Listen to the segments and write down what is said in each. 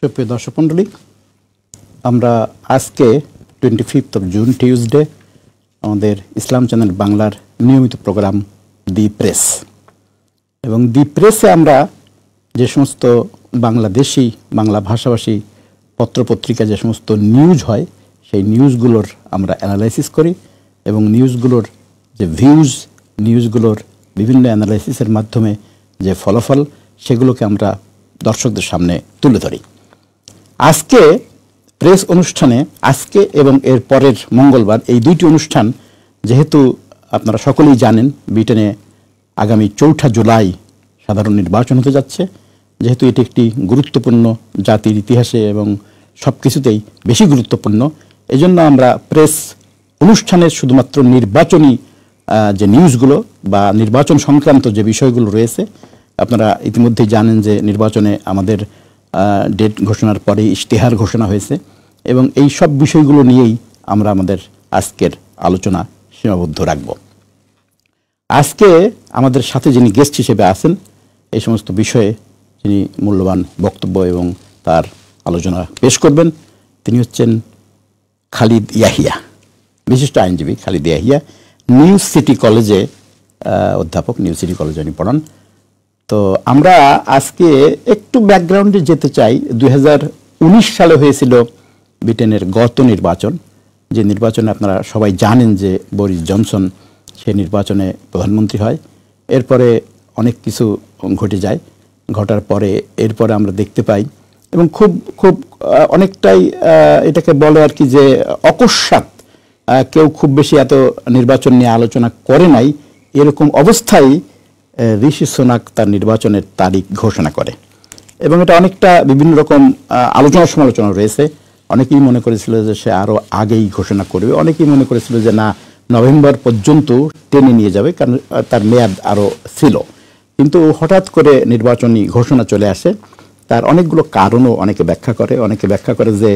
সুপ্রিয় দর্শক মণ্ডলী, আমরা আজকে 25 জুন টিউসডে আমাদের ইসলাম চ্যানেল বাংলার নিয়মিত প্রোগ্রাম দি প্রেস এবং দি প্রেসে আমরা যে সমস্ত বাংলাদেশি বাংলা ভাষাভাষী পত্রপত্রিকা যে সমস্ত নিউজ হয় সেই নিউজগুলোর আমরা অ্যানালাইসিস করি এবং নিউজগুলোর যে ভিউজ, নিউজগুলোর বিভিন্ন অ্যানালাইসিসের মাধ্যমে যে ফলাফল সেগুলোকে আমরা দর্শকদের সামনে তুলে ধরি। আজকে প্রেস অনুষ্ঠানে, আজকে এবং এর পরের মঙ্গলবার, এই দুইটি অনুষ্ঠান যেহেতু আপনারা সকলেই জানেন ব্রিটেনে আগামী 4 জুলাই সাধারণ নির্বাচন হতে যাচ্ছে, যেহেতু এটি একটি গুরুত্বপূর্ণ জাতির ইতিহাসে এবং সব কিছুতেই বেশি গুরুত্বপূর্ণ, এজন্য আমরা প্রেস অনুষ্ঠানের শুধুমাত্র নির্বাচনী যে নিউজগুলো বা নির্বাচন সংক্রান্ত যে বিষয়গুলো রয়েছে, আপনারা ইতিমধ্যেই জানেন যে নির্বাচনে আমাদের ডেট ঘোষণার পরেই ইশতেহার ঘোষণা হয়েছে এবং এই সব বিষয়গুলো নিয়েই আমরা আমাদের আজকের আলোচনা সীমাবদ্ধ রাখব। আজকে আমাদের সাথে যিনি গেস্ট হিসেবে আছেন, এই সমস্ত বিষয়ে যিনি মূল্যবান বক্তব্য এবং তার আলোচনা পেশ করবেন, তিনি হচ্ছেন খালিদ ইয়াহিয়া, বিশিষ্ট আইনজীবী খালিদ ইয়াহিয়া, নিউ সিটি কলেজে অধ্যাপক, নিউ সিটি কলেজে উনি পড়ান। তো আমরা আজকে একটু ব্যাকগ্রাউন্ডে যেতে চাই। 2019 সালে হয়েছিল ব্রিটেনের গত নির্বাচন, যে নির্বাচনে আপনারা সবাই জানেন যে বরিস জনসন সে নির্বাচনে প্রধানমন্ত্রী হয়। এরপরে অনেক কিছু ঘটে যায়, ঘটার পরে এরপরে আমরা দেখতে পাই এবং খুব খুব অনেকটাই এটাকে বলে আর কি যে অকস্মাৎ, কেউ খুব বেশি এত নির্বাচন নিয়ে আলোচনা করে নাই, এরকম অবস্থায় ঋষি সুনাক তার নির্বাচনের তারিখ ঘোষণা করে এবং এটা অনেকটা বিভিন্ন রকম আলোচনা সমালোচনা রয়েছে। অনেকেই মনে করেছিল যে সে আরও আগেই ঘোষণা করবে, অনেকেই মনে করেছিল যে না, নভেম্বর পর্যন্ত টেনে নিয়ে যাবে, কারণ তার মেয়াদ আরও ছিল। কিন্তু হঠাৎ করে নির্বাচনী ঘোষণা চলে আসে। তার অনেকগুলো কারণও অনেকে ব্যাখ্যা করে যে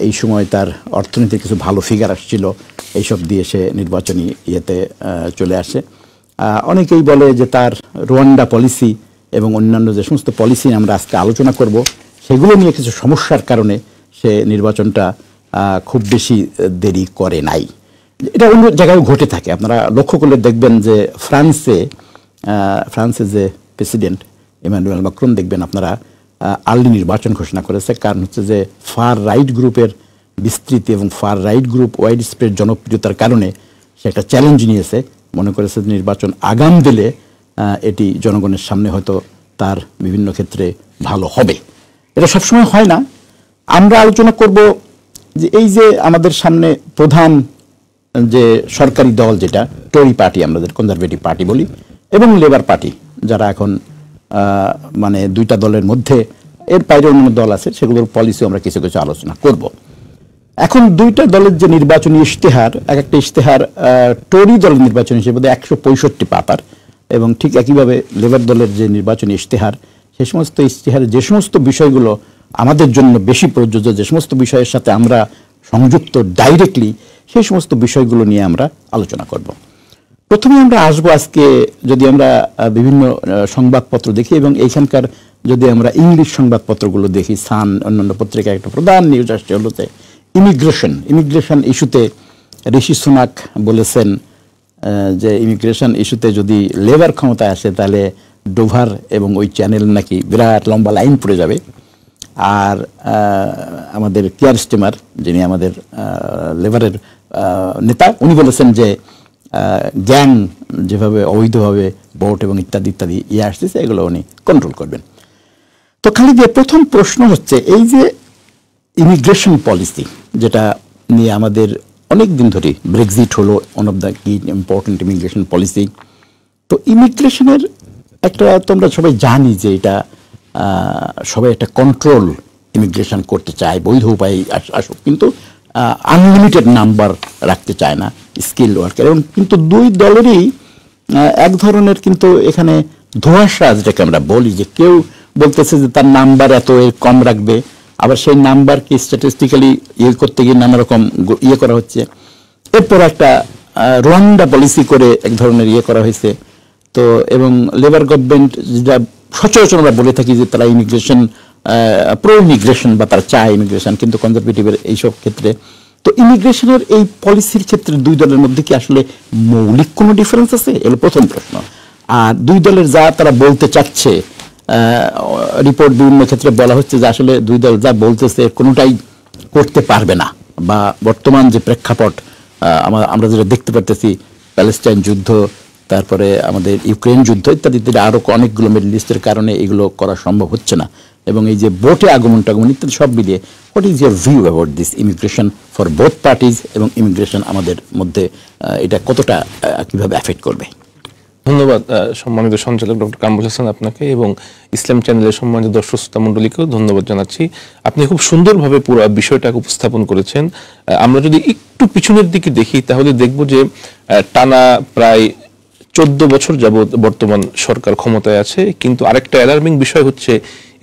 এই সময় তার অর্থনীতির কিছু ভালো ফিগার আসছিল, এইসব দিয়ে সে নির্বাচনী ইয়েতে চলে আসে। অনেকেই বলে যে তার রোয়ান্ডা পলিসি এবং অন্যান্য যে সমস্ত পলিসি আমরা আজকে আলোচনা করব সেগুলো নিয়ে কিছু সমস্যার কারণে সে নির্বাচনটা খুব বেশি দেরি করে নাই। এটা অন্য জায়গায় ঘটে থাকে, আপনারা লক্ষ্য করলে দেখবেন যে ফ্রান্সের যে প্রেসিডেন্ট ইমানুয়েল ম্যাক্রন, দেখবেন আপনারা আর্লি নির্বাচন ঘোষণা করেছে। কারণ হচ্ছে যে ফার রাইট গ্রুপের বিস্তৃতি এবং fur right group wide spread জনপ্রিয়তার কারণে সে একটা চ্যালেঞ্জ নিয়েছে, মনে করেছে নির্বাচন আগাম দিলে এটি জনগণের সামনে হয়তো তার বিভিন্ন ক্ষেত্রে ভালো হবে। এটা সবসময় হয় না। আমরা আলোচনা করব যে এই যে আমাদের সামনে প্রধান যে সরকারি দল, যেটা টরি পার্টি, আমরা কনজারভেটিভ পার্টি বলি, এবং লেবার পার্টি, যারা এখন মানে দুইটা দলের মধ্যে, এর বাইরে অন্য দল আছে, সেগুলোর পলিসি আমরা কিছু কিছু আলোচনা করব। এখন দুইটা দলের যে নির্বাচনী ইশতেহার, এক একটা ইশতেহার টরি দলের নির্বাচনী হিসেবে 165 পাতার, এবং ঠিক একইভাবে লেবার দলের যে নির্বাচনী ইশতেহার, সে সমস্ত ইশতেহারের যে সমস্ত বিষয়গুলো আমাদের জন্য বেশি প্রযোজ্য, যে সমস্ত বিষয়ের সাথে আমরা সংযুক্ত ডাইরেক্টলি, সেই সমস্ত বিষয়গুলো নিয়ে আমরা আলোচনা করব। প্রথমে আমরা আসবো আজকে, যদি আমরা বিভিন্ন সংবাদপত্র দেখি এবং এইখানকার যদি আমরা ইংলিশ সংবাদপত্রগুলো দেখি, সান, অন্যান্য পত্রিকায় একটা প্রধান নিউজ আসছে হলোতে ইমিগ্রেশন ইস্যুতে ঋষি সুনাক বলেছেন যে ইমিগ্রেশন ইস্যুতে যদি লেবার ক্ষমতায় আসে তাহলে ডোভার এবং ওই চ্যানেল নাকি বিরাট লম্বা লাইন পড়ে যাবে। আর আমাদের কিয়ার স্টিমার, যিনি আমাদের লেবারের নেতা, উনি বলেছেন যে গ্যাং যেভাবে অবৈধভাবে ভোট এবং ইত্যাদি ইত্যাদি আসতেছে, এগুলো উনি কন্ট্রোল করবেন। তো খালি দিয়ে প্রথম প্রশ্ন হচ্ছে, এই যে ইমিগ্রেশন পলিসি, যেটা নিয়ে আমাদের অনেক দিন ধরে, ব্রেক্সিট হলো ওয়ান অফ দ্য কি ইম্পর্টেন্ট ইমিগ্রেশন পলিসি। তো ইমিগ্রেশনের একটা, তোমরা সবাই জানি যে এটা সবাই একটা কন্ট্রোল ইমিগ্রেশন করতে চায়, বৈধ উপায়ে আসুক, কিন্তু আনলিমিটেড নাম্বার রাখতে চায় না স্কিল ওয়ার্কার। এবং কিন্তু দুই দলেরই এক ধরনের কিন্তু এখানে ধোঁয়াশা, যেটাকে আমরা বলি, যে কেউ বলতেছে যে তার নাম্বার এত কম রাখবে, আবার সেই নাম্বারকে স্ট্যাটিস্টিক্যালি করতে গিয়ে নানা রকম করা হচ্ছে। এরপর একটা রোয়ান্ডা পলিসি করে এক ধরনের করা হয়েছে। তো এবং লেবার গভর্নমেন্ট, যেটা সচরাচর আমরা বলে থাকি যে তারা ইমিগ্রেশন প্রো ইমিগ্রেশন বা তারা চায় ইমিগ্রেশন, কিন্তু কনজারভেটিভের এইসব ক্ষেত্রে। তো ইমিগ্রেশনের এই পলিসির ক্ষেত্রে দুই দলের মধ্যে কি আসলে মৌলিক কোনো ডিফারেন্স আছে, এগুলো প্রথম প্রশ্ন। আর দুই দলের যা তারা বলতে চাচ্ছে, রিপোর্ট বিভিন্ন ক্ষেত্রে বলা হচ্ছে যে আসলে দুই দল যা বলতেছে কোনোটাই করতে পারবে না, বা বর্তমান যে প্রেক্ষাপট আমরা যেটা দেখতে পারতেছি, প্যালেস্টাইন যুদ্ধ, তারপরে আমাদের ইউক্রেন যুদ্ধ ইত্যাদি আরও অনেকগুলো মিডল ইস্টের কারণে এগুলো করা সম্ভব হচ্ছে না। এবং এই যে বোটে আগমন ইত্যাদি সব মিলিয়ে what is your view about this immigration for both parties, এবং ইমিগ্রেশন আমাদের মধ্যে এটা কতটা কিভাবে অ্যাফেক্ট করবে? ধন্যবাদ সম্মানিত সঞ্চালক ডক্টর কামরুল হাসান আপনাকে, এবং ইসলাম চ্যানেলের সম্মানিত দর্শক শ্রোতা মণ্ডলীকেও ধন্যবাদ জানাচ্ছি। আপনি খুব সুন্দরভাবে পুরো বিষয়টাকে উপস্থাপন করেছেন। আমরা যদি একটু পিছনের দিকে দেখি তাহলে দেখব যে টানা প্রায় 14 বছর যাবৎ বর্তমান সরকার ক্ষমতায় আছে, কিন্তু আরেকটা অ্যালার্মিং বিষয় হচ্ছে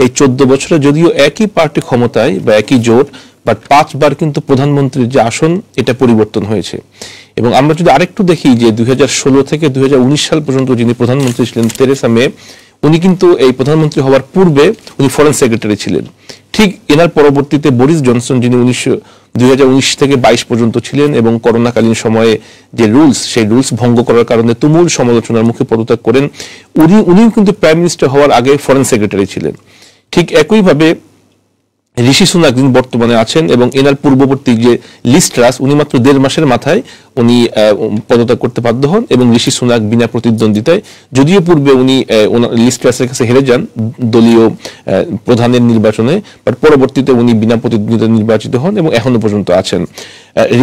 এই 14 বছরে যদিও একই পার্টি ক্ষমতায় বা একই জোট, বাট 5 বার কিন্তু প্রধানমন্ত্রীর যে আসন এটা পরিবর্তন হয়েছে। এবং আমরা যদি আরেকটু দেখি যে 2016 থেকে 2019 সাল পর্যন্ত যিনি প্রধানমন্ত্রী ছিলেন তেরেসা মে, উনি কিন্তু এই প্রধানমন্ত্রী হওয়ার পূর্বে উনি ফরেন সেক্রেটারি ছিলেন। ঠিক এনার পরবর্তীতে বরিস জনসন, যিনি 2019 থেকে 22 পর্যন্ত ছিলেন এবং করোনাকালীন সময়ে যে রুলস, সেই রুলস ভঙ্গ করার কারণে তুমুল সমালোচনার মুখে পদত্যাগ করেন। উনিও কিন্তু প্রাইম মিনিস্টার হওয়ার আগে ফরেন সেক্রেটারি ছিলেন। ঠিক একইভাবে ঋষি সুনাক যিনি বর্তমানে আছেন এবং এনার পূর্ববর্তী যে লিজ ট্রাস, উনি মাত্র 1.5 মাসের মাথায় উনি পদত্যাগ করতে বাধ্য হন, এবং ঋষি সুনাক বিনা প্রতিদ্বন্দ্বিতায়, যদিও পূর্বে উনি লিজ ট্রাসের কাছে হেরে যান দলীয় প্রধানের নির্বাচনে, বাট পরবর্তীতে উনি বিনা প্রতিদ্বন্দ্বিতায় নির্বাচিত হন এবং এখনো পর্যন্ত আছেন।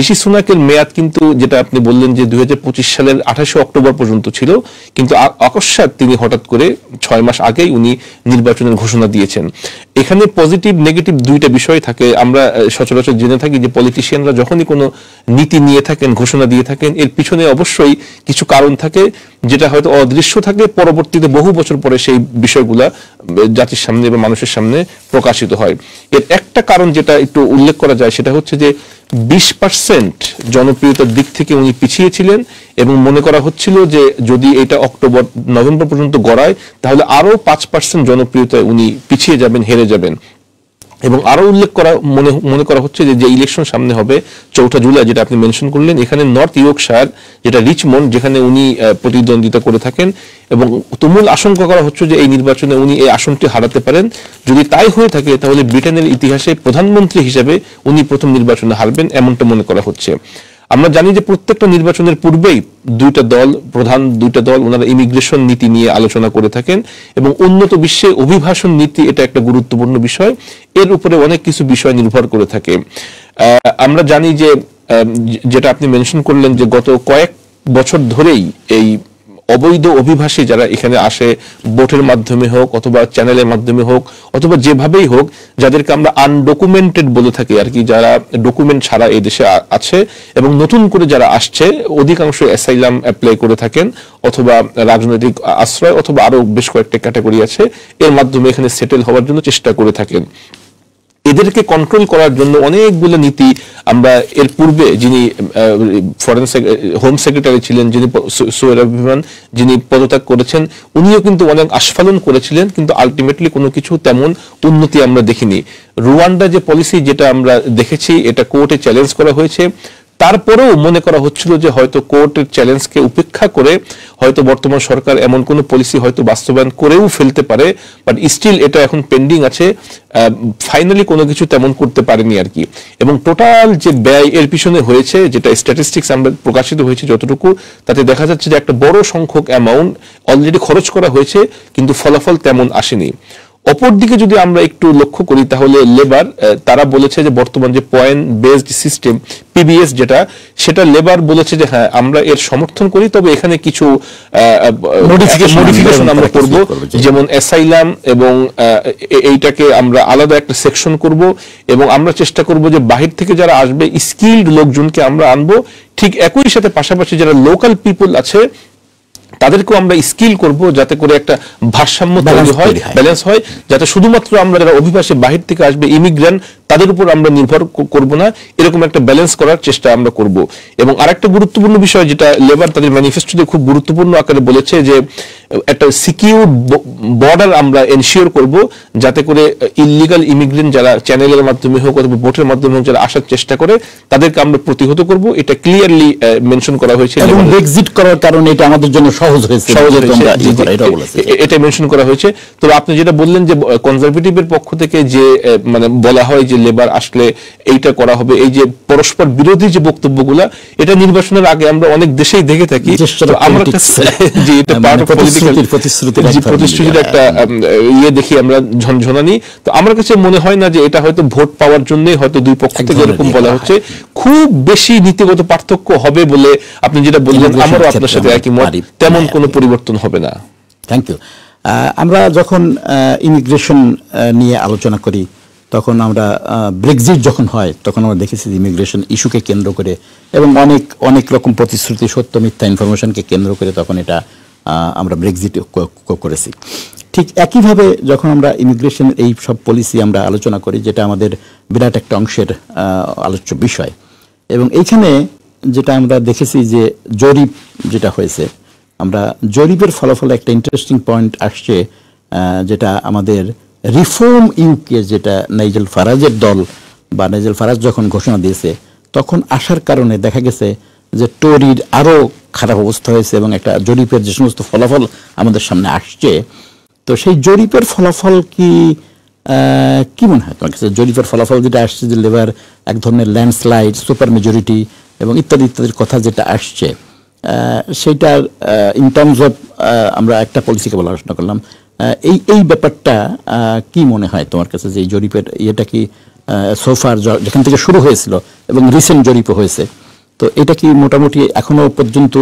ঋষি সুনাকের মেয়াদ কিন্তু, যেটা আপনি বললেন যে 2025 সালের 28 অক্টোবর পর্যন্ত ছিল, কিন্তু অকস্মাৎ তিনি হঠাৎ করে 6 মাস আগেই উনি নির্বাচনের ঘোষণা দিয়েছেন। এখানে পজিটিভ নেগেটিভ দুইটা বিষয় থাকে। আমরা সচরাচর জেনে থাকি যে পলিটিশিয়ানরা যখনই কোনো নীতি নিয়ে থাকেন, ঘোষণা দিয়ে থাকেন, এর পিছনে অবশ্যই কিছু কারণ থাকে, যেটা হয়তো অদৃশ্য থাকে, পরবর্তীতে বহু বছর পরে সেই বিষয়গুলা জাতির সামনে বা মানুষের সামনে প্রকাশিত হয়। এর একটা কারণ যেটা একটু উল্লেখ করা যায় সেটা হচ্ছে যে 20% জনপ্রিয়তার দিক থেকে উনি পিছিয়ে ছিলেন, এবং মনে করা হচ্ছিল যে যদি এটা নভেম্বর পর্যন্ত গড়ায় তাহলে আরো 5% জনপ্রিয়তায় উনি পিছিয়ে যাবেন, হেরে যাবেন। এবং আরো উল্লেখ করা মনে করা হচ্ছে যে ইলেকশন সামনে হবে 4 জুলাই, যেটা আপনি মেনশন করলেন, এখানে নর্থ ইয়র্কশায়ার, যেটা রিচমন্ড, যেখানে উনি প্রতিদ্বন্দ্বিতা করে থাকেন, এবং তুমুল আশঙ্কা করা হচ্ছে যে এই নির্বাচনে উনি এই আসনটি হারাতে পারেন। যদি তাই হয়ে থাকে তাহলে ব্রিটেনের ইতিহাসে প্রধানমন্ত্রী হিসেবে উনি প্রথম নির্বাচনে হারবেন, এমনটা মনে করা হচ্ছে। আমরা জানি যে প্রত্যেকটা নির্বাচনের পূর্বেই প্রধান দুইটা দল ওনারা ইমিগ্রেশন নীতি নিয়ে আলোচনা করে থাকেন, এবং উন্নত বিশ্বে অভিবাসন নীতি এটা একটা গুরুত্বপূর্ণ বিষয়, এর উপরে অনেক কিছু বিষয় নির্ভর করে থাকে। আমরা জানি যে যেটা আপনি মেনশন করলেন যে গত কয়েক বছর ধরেই এই অবৈধ অভিবাসী যারা এখানে আসে, বোটের মাধ্যমে হোক অথবা চ্যানেলের মাধ্যমে হোক অথবা যেভাবেই হোক, যাদেরকে আমরা আনডকুমেন্টেড বলে থাকি আর কি, যারা ডকুমেন্ট ছাড়া এই দেশে আছে, এবং নতুন করে যারা আসছে অধিকাংশ অ্যাসাইলাম অ্যাপ্লাই করে থাকেন, অথবা রাজনৈতিক আশ্রয়, অথবা আরো বেশ কয়েকটা ক্যাটাগরি আছে, এর মাধ্যমে এখানে সেটেল হওয়ার জন্য চেষ্টা করে থাকেন। এদেরকে কন্ট্রোল করার জন্য অনেকগুলো নীতি আমরা এর পূর্বে যিনি হোম সেক্রেটারি ছিলেন, যিনি সোহেল আভিমান, যিনি পদত্যাগ করেছেন, উনিও কিন্তু অনেক আস্ফালন করেছিলেন, কিন্তু আলটিমেটলি কোনো কিছু তেমন উন্নতি আমরা দেখিনি। রুয়ান্ডা যে পলিসি যেটা আমরা দেখেছি, এটা কোর্টে চ্যালেঞ্জ করা হয়েছে, তারপরেও মনে করা হচ্ছিল যে হয়তো কোর্টের চ্যালেঞ্জকে উপেক্ষা করে হয়তো বর্তমান সরকার এমন কোন পলিসি হয়তো বাস্তবায়ন করেও ফেলতে পারে, বাট স্টিল এটা এখন পেন্ডিং আছে, ফাইনালি কোনো কিছু তেমন করতে পারেনি আর কি। এবং টোটাল যে ব্যয় এর পিছনে হয়েছে, যেটা স্ট্যাটিস্টিক্স আমরা প্রকাশিত হয়েছে যতটুকু, তাতে দেখা যাচ্ছে যে একটা বড় সংখ্যক অ্যামাউন্ট অলরেডি খরচ করা হয়েছে, কিন্তু ফলাফল তেমন আসেনি। অপরদিকে যদি আমরা একটু লক্ষ্য করি তাহলে লেবার, তারা বলেছে যে বর্তমান যে পয়েন্ট বেসড সিস্টেম পিবিএস যেটা, সেটা লেবার বলেছে যে হ্যাঁ আমরা এর সমর্থন করি, তবে এখানে কিছু মডিফিকেশন আমরা করব, যেমন অ্যাসাইলাম, এবং এইটাকে আমরা আলাদা একটা সেকশন করব, এবং আমরা চেষ্টা করব যে বাহির থেকে যারা আসবে স্কিলড লোকজনকে আমরা আনবো, ঠিক একই সাথে পাশাপাশি যারা লোকাল পিপল আছে তাদেরকেও আমরা স্কিল করব, যাতে করে একটা ভারসাম্য তৈরি হয়, ব্যালেন্স হয়, যাতে শুধুমাত্র আমরা যারা অভিবাসী বাহির থেকে আসবে ইমিগ্রেন্ট তাদের উপর আমরা নির্ভর করব না, এরকম একটা ব্যালেন্স করার চেষ্টা আমরা করব। এবং আরেকটা গুরুত্বপূর্ণ বিষয় যেটা লেবার তাদের ম্যানিফেস্টোতে খুব গুরুত্বপূর্ণ আকারে বলেছে, যে একটা সিকিউর বর্ডার আমরা এনশিওর করব, যাতে করে ইললিগাল ইমিগ্রেন্ট যারা চ্যানেলের মাধ্যমে হোক অথবা বোটের মাধ্যমে হোক যারা আসার চেষ্টা করে তাদেরকে আমরা প্রতিহত করব। এটা ক্লিয়ারলি মেনশন করা হয়েছে এবং এক্সিট করার কারণে এটা আমাদের জন্য সহজ হয়েছে, এটা মেনশন করা হয়েছে। তবে আপনি যেটা বললেন যে কনজারভেটিভের পক্ষ থেকে যে মানে বলা হয় যে লেবার আসলে এইটা করা হবে, এই যে পরস্পর বিরোধী যে বক্তব্যগুলা, এটা নির্বাচনের আগে আমরা অনেক দেশেই দেখে থাকি। আমরা যে এটা পার্ট অফ পলিটিক্যাল প্রতিশ্রুতির একটা ইয়ে দেখি আমরা ঝনঝনানি। তো আমার কাছে মনে হয় না যে এটা হয়তো ভোট পাওয়ার জন্যই হয়তো দুই পক্ষ থেকে এরকম বলা হচ্ছে। খুব বেশি নীতিগত পার্থক্য হবে বলে আপনি যেটা বললেন, আমারও আপনার সাথে একই মত, তেমন কোনো পরিবর্তন হবে না। Thank you. আমরা যখন ইমিগ্রেশন নিয়ে আলোচনা করি তখন আমরা ব্রেক্সিট যখন হয় তখন আমরা দেখেছি ইমিগ্রেশন ইস্যুকে কেন্দ্র করে এবং অনেক রকম প্রতিশ্রুতি, সত্য মিথ্যা ইনফরমেশনকে কেন্দ্র করে তখন এটা আমরা ব্রেক্সিট করেছি। ঠিক একইভাবে যখন আমরা ইমিগ্রেশনের এই সব পলিসি আমরা আলোচনা করি, যেটা আমাদের বিরাট একটা অংশের আলোচ্য বিষয়, এবং এইখানে যেটা আমরা দেখেছি যে জরিপ যেটা হয়েছে, আমরা জরিপের ফলাফলে একটা ইন্টারেস্টিং পয়েন্ট আসছে, যেটা আমাদের রিফর্ম ইউকে, যেটা নাইজেল ফারাজের দল বা নাইজেল ফারাজ যখন ঘোষণা দিয়েছে তখন আসার কারণে দেখা গেছে যে টোরির আরও খারাপ অবস্থা হয়েছে এবং একটা জরিপের যে সমস্ত ফলাফল আমাদের সামনে আসছে, তো সেই জরিপের ফলাফল কি মনে হয় তোমার কাছে? জরিপের ফলাফল যেটা আসছে যে লেবার এক ধরনের ল্যান্ডস্লাইড, সুপার মেজরিটি এবং ইত্যাদি ইত্যাদির কথা যেটা আসছে, সেইটার ইন টার্মস অফ আমরা একটা পলিসিকে বলে আলোচনা করলাম, এই ব্যাপারটা কি মনে হয় তোমার কাছে যে এই জরিপের ইয়েটা কি সোফার যেখান থেকে শুরু হয়েছিল এবং রিসেন্ট জরিপও হয়েছে, তো এটা কি মোটামুটি এখনো পর্যন্ত